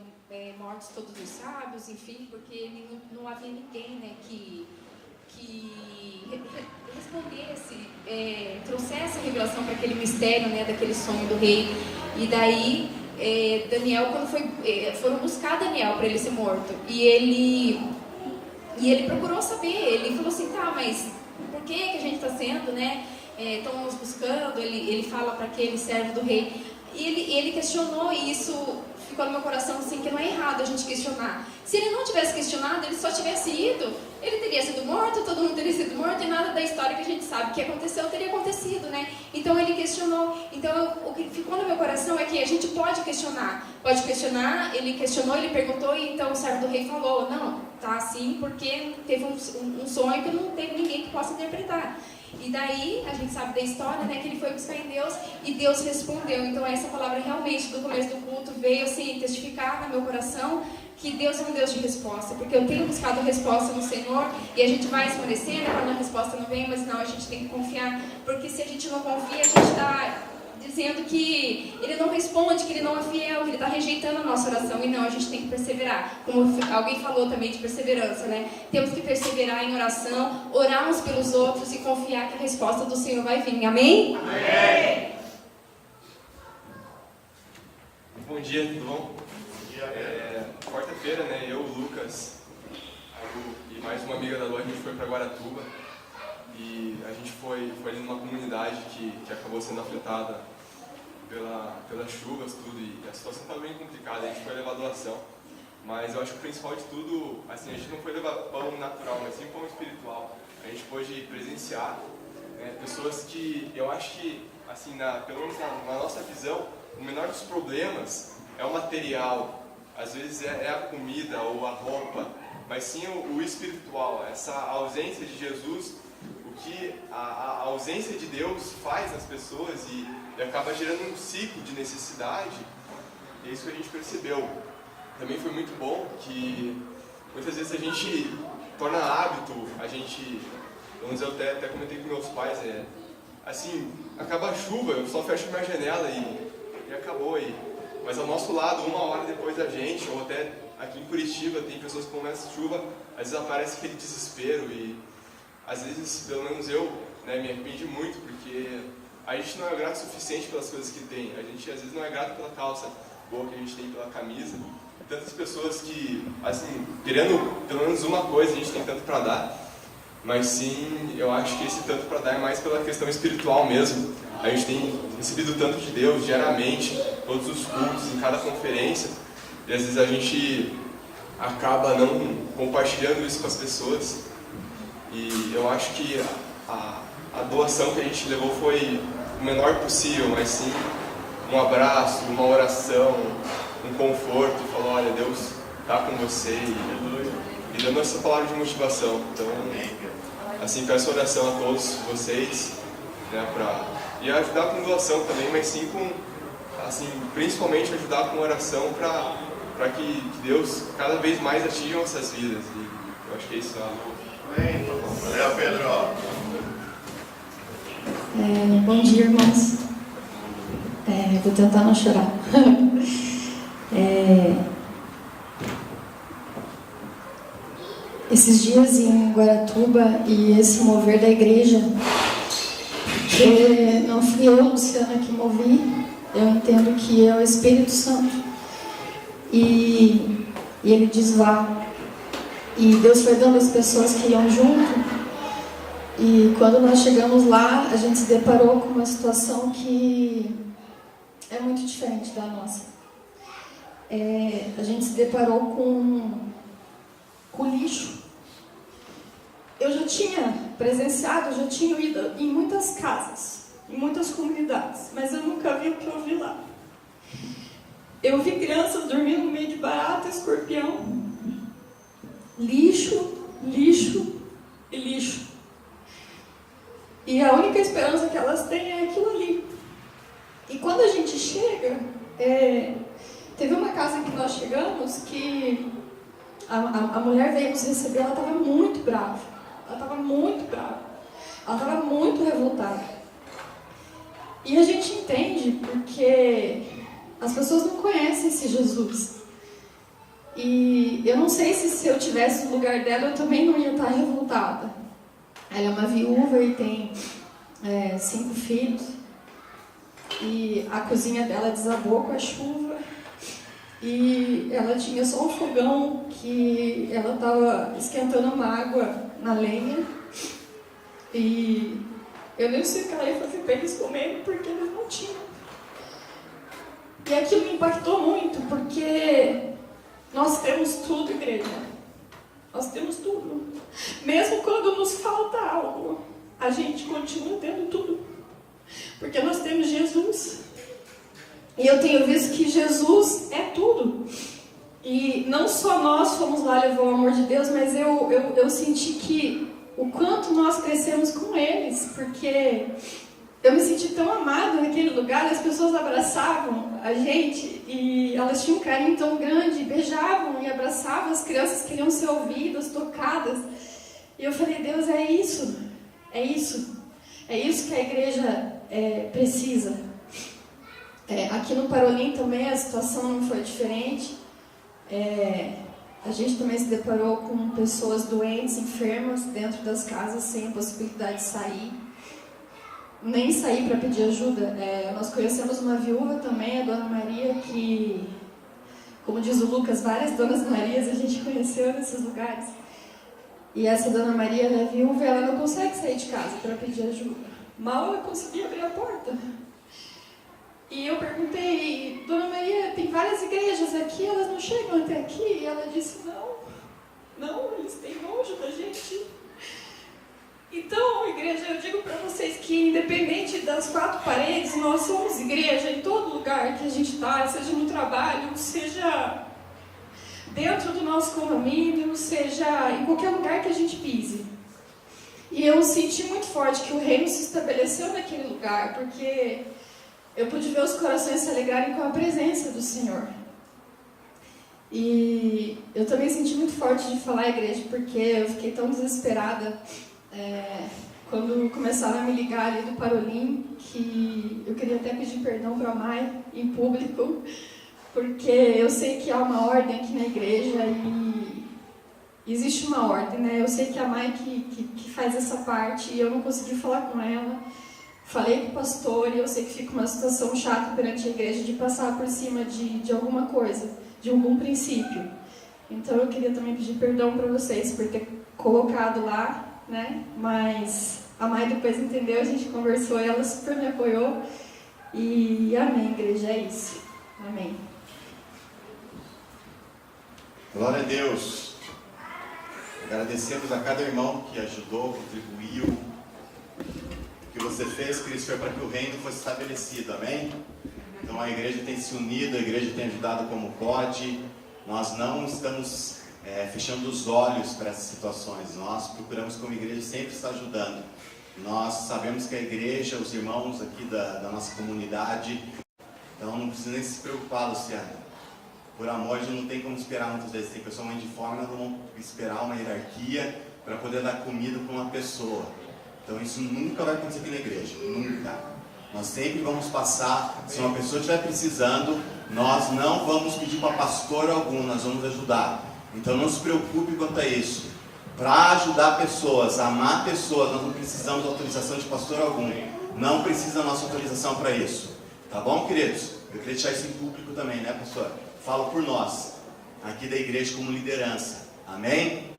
mortos todos os sábios, enfim, porque não havia ninguém, né, que respondesse, trouxesse a revelação para aquele mistério, né, daquele sonho do rei. E daí Daniel, quando foram buscar Daniel para ele ser morto, e ele procurou saber, ele falou assim: tá, mas por que a gente está sendo, né? Estão nos buscando. Ele fala para aquele servo do rei. E ele questionou, e isso ficou no meu coração assim, que não é errado a gente questionar. Se ele não tivesse questionado, ele só tivesse ido, ele teria sido morto, todo mundo teria sido morto, e nada da história que a gente sabe que aconteceu teria acontecido, né? Então ele questionou. Então o que ficou no meu coração é que a gente pode questionar. Pode questionar, ele questionou, ele perguntou, e então o servo do rei falou, não, tá assim porque teve um sonho que não teve ninguém que possa interpretar. E daí, a gente sabe da história, né, que ele foi buscar em Deus e Deus respondeu. Então essa palavra realmente do começo do culto veio assim, testificar no meu coração que Deus é um Deus de resposta, porque eu tenho buscado resposta no Senhor e a gente vai esmorecer, né, quando a resposta não vem, mas não, a gente tem que confiar, porque se a gente não confia, a gente está dizendo que Ele não responde, que Ele não é fiel, que Ele está rejeitando a nossa oração, e não, a gente tem que perseverar, como alguém falou também de perseverança, né? Temos que perseverar em oração, orar uns pelos outros e confiar que a resposta do Senhor vai vir, amém? Amém! Bom dia, tudo bom? Quarta-feira, né, eu, o Lucas, a Lu e mais uma amiga da Lu, a gente foi para Guaratuba e a gente foi ali numa comunidade que acabou sendo afetada pelas chuvas, tudo, e a situação estava bem complicada, a gente foi levar doação, mas eu acho que o principal de tudo, assim, a gente não foi levar pão natural, mas sim pão espiritual. A gente pôde presenciar, né, pessoas que eu acho que, assim, pelo menos na nossa visão, o menor dos problemas é o material, às vezes é a comida ou a roupa, mas sim o espiritual, essa ausência de Jesus, o que a ausência de Deus faz nas pessoas e acaba gerando um ciclo de necessidade. É isso que a gente percebeu. Também foi muito bom que muitas vezes a gente torna hábito, a gente, pelo menos eu até comentei com meus pais, assim, acaba a chuva, eu só fecho minha janela e acabou. Mas ao nosso lado, uma hora depois da gente, ou até aqui em Curitiba, tem pessoas que começam chuva, às vezes aparece aquele desespero e às vezes, pelo menos eu, né, me arrependi muito, porque a gente não é grato o suficiente pelas coisas que tem, a gente às vezes não é grato pela calça boa que a gente tem, pela camisa. Tantas pessoas que, assim, querendo pelo menos uma coisa, a gente tem tanto para dar, mas sim, eu acho que esse tanto para dar é mais pela questão espiritual mesmo. A gente tem recebido tanto de Deus diariamente, todos os cultos, em cada conferência, e às vezes a gente acaba não compartilhando isso com as pessoas. E eu acho que a doação que a gente levou foi o menor possível, mas sim um abraço, uma oração, um conforto, falou, olha, Deus está com você e dando essa palavra de motivação. Então, assim, peço oração a todos vocês, né, e ajudar com doação também, mas sim com, assim, principalmente ajudar com oração para que Deus cada vez mais atinja nossas vidas. E eu acho que é isso. Valeu, Pedro. Bom dia, irmãos. Vou tentar não chorar. Esses dias em Guaratuba e esse mover da igreja, não fui eu, Luciana, que movi, eu entendo que é o Espírito Santo. E ele diz vá. E Deus foi dando as pessoas que iam junto. E quando nós chegamos lá, a gente se deparou com uma situação que é muito diferente da nossa. A gente se deparou com lixo. Eu já tinha presenciado, já tinha ido em muitas casas, em muitas comunidades, mas eu nunca vi o que eu vi lá. Eu vi crianças dormindo no meio de barata, escorpião, lixo, lixo e lixo. E a única esperança que elas têm é aquilo ali. E quando a gente chega, teve uma casa em que nós chegamos que a mulher veio nos receber, ela estava muito brava. Ela estava muito brava. Ela estava muito revoltada. E a gente entende porque as pessoas não conhecem esse Jesus. E eu não sei se eu tivesse no lugar dela, eu também não ia estar revoltada. Ela é uma viúva e tem 5 filhos. E a cozinha dela desabou com a chuva. E ela tinha só um fogão que ela estava esquentando uma água na lenha. E eu nem sei o que ela ia fazer para eles comerem, porque eles não tinham. E aquilo me impactou muito, porque nós temos tudo, igreja. Nós temos tudo. Mesmo quando nos falta algo, a gente continua tendo tudo. Porque nós temos Jesus. E eu tenho visto que Jesus é tudo. E não só nós fomos lá levar o amor de Deus, mas eu senti que o quanto nós crescemos com eles, porque eu me senti tão amada naquele lugar, as pessoas abraçavam a gente e elas tinham um carinho tão grande, beijavam e abraçavam, as crianças queriam ser ouvidas, tocadas. E eu falei, Deus, é isso que a igreja precisa. Aqui no Parolim também a situação não foi diferente. A gente também se deparou com pessoas doentes, enfermas, dentro das casas, sem a possibilidade de sair. Nem sair para pedir ajuda. Nós conhecemos uma viúva também, a Dona Maria, que, como diz o Lucas, várias Donas Marias a gente conheceu nesses lugares. E essa Dona Maria, ela é viúva, ela não consegue sair de casa para pedir ajuda. Mal ela conseguia abrir a porta. E eu perguntei, Dona Maria, tem várias igrejas aqui, elas não chegam até aqui? E ela disse, não, eles têm nojo da gente. Então, igreja, eu digo para vocês que independente das quatro paredes, nós somos igreja em todo lugar que a gente está, seja no trabalho, seja dentro do nosso condomínio, seja em qualquer lugar que a gente pise. E eu senti muito forte que o reino se estabeleceu naquele lugar, porque eu pude ver os corações se alegrarem com a presença do Senhor. E eu também senti muito forte de falar, igreja, porque eu fiquei tão desesperada quando começaram a me ligar ali do Parolim, que eu queria até pedir perdão para a Mai em público, porque eu sei que há uma ordem aqui na igreja e existe uma ordem, né? Eu sei que a Mai que faz essa parte e eu não consegui falar com ela. Falei com o pastor e eu sei que fica uma situação chata perante a igreja de passar por cima de alguma coisa, de algum princípio. Então eu queria também pedir perdão para vocês por ter colocado lá, né? Mas a Mai depois entendeu, a gente conversou e ela super me apoiou. E amém, igreja, é isso. Amém. Glória a Deus. Agradecemos a cada irmão que ajudou, contribuiu. O que você fez, Cristo, foi para que o reino fosse estabelecido, amém? Então a igreja tem se unido, a igreja tem ajudado como pode. Nós não estamos fechando os olhos para essas situações. Nós procuramos como igreja sempre estar ajudando. Nós sabemos que a igreja, os irmãos aqui da nossa comunidade, então não precisa nem se preocupar, Luciana. Por amor, a gente não tem como esperar muitas vezes. Tem pessoa mãe de fome, nós vamos esperar uma hierarquia para poder dar comida para uma pessoa. Então isso nunca vai acontecer aqui na igreja, nunca. Nós sempre vamos passar, se uma pessoa estiver precisando, nós não vamos pedir para pastor algum, nós vamos ajudar. Então não se preocupe quanto a isso. Para ajudar pessoas, amar pessoas, nós não precisamos de autorização de pastor algum. Não precisa da nossa autorização para isso. Tá bom, queridos? Eu queria deixar isso em público também, né, pastor? Falo por nós, aqui da igreja como liderança. Amém?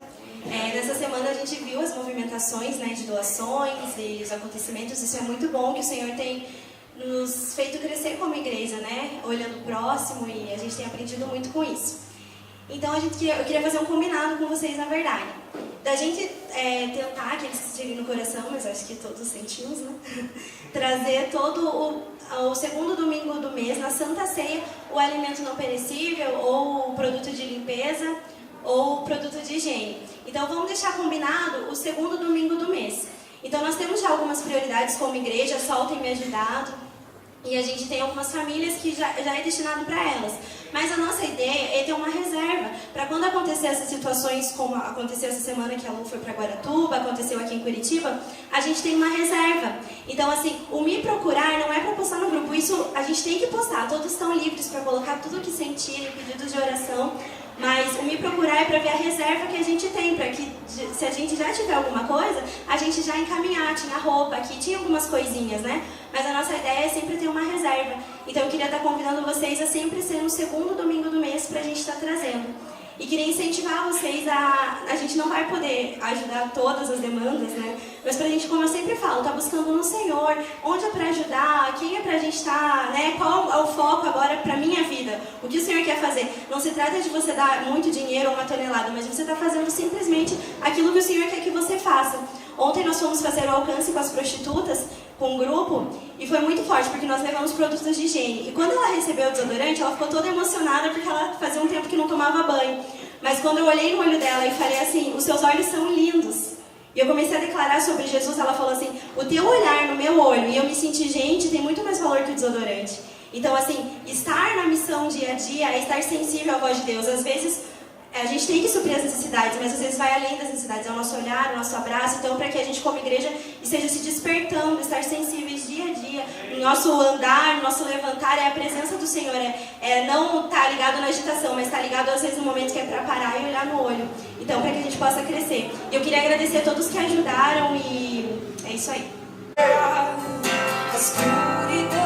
Nessa semana a gente viu as movimentações, né, de doações e os acontecimentos. Isso é muito bom, que o Senhor tem nos feito crescer como igreja, né? Olhando o próximo, e a gente tem aprendido muito com isso. Então eu queria fazer um combinado com vocês, na verdade. Da gente tentar, que eles sentirem no coração, mas acho que todos sentimos, né? Trazer todo o segundo domingo do mês, na Santa Ceia, o alimento não perecível, ou o produto de limpeza, ou o produto de higiene. Então vamos deixar combinado o segundo domingo do mês. Então nós temos já algumas prioridades como igreja, a Sol tem me ajudado, e a gente tem algumas famílias que já é destinado para elas. Mas a nossa ideia é ter uma reserva para quando acontecer essas situações, como aconteceu essa semana que a Lu foi para Guaratuba, aconteceu aqui em Curitiba, a gente tem uma reserva. Então, assim, o me procurar não é para postar no grupo, isso a gente tem que postar, todos estão livres para colocar tudo o que sentirem, pedidos de oração, mas o me procurar é para ver a reserva que a gente tem, para que, se a gente já tiver alguma coisa, a gente já encaminhar. Tinha roupa aqui, tinha algumas coisinhas, né? Mas a nossa ideia é sempre ter uma reserva. Então eu queria estar convidando vocês a sempre ser no segundo domingo do mês para a gente estar trazendo. E queria incentivar vocês a gente não vai poder ajudar todas as demandas, né? Mas pra gente, como eu sempre falo, tá buscando no Senhor, onde é pra ajudar, quem é pra gente estar, né? Qual é o foco agora pra minha vida? O que o Senhor quer fazer? Não se trata de você dar muito dinheiro ou uma tonelada, mas você tá fazendo simplesmente aquilo que o Senhor quer que você faça. Ontem nós fomos fazer o alcance com as prostitutas, com um grupo, e foi muito forte, porque nós levamos produtos de higiene. E quando ela recebeu o desodorante, ela ficou toda emocionada, porque ela fazia um tempo que não tomava banho. Mas quando eu olhei no olho dela e falei assim, os seus olhos são lindos. E eu comecei a declarar sobre Jesus, ela falou assim, o teu olhar no meu olho, e eu me senti, gente, tem muito mais valor que o desodorante. Então, assim, estar na missão dia a dia é estar sensível à voz de Deus. Às vezes, a gente tem que suprir as necessidades, mas às vezes vai além das necessidades, é o nosso olhar, o nosso abraço. Então, para que a gente como igreja esteja se despertando, estar sensíveis dia a dia, no nosso andar, no nosso levantar, é a presença do Senhor, é não estar ligado na agitação, mas estar ligado às vezes no momento que é para parar e olhar no olho. Então, para que a gente possa crescer. E eu queria agradecer a todos que ajudaram e é isso aí. A escuridão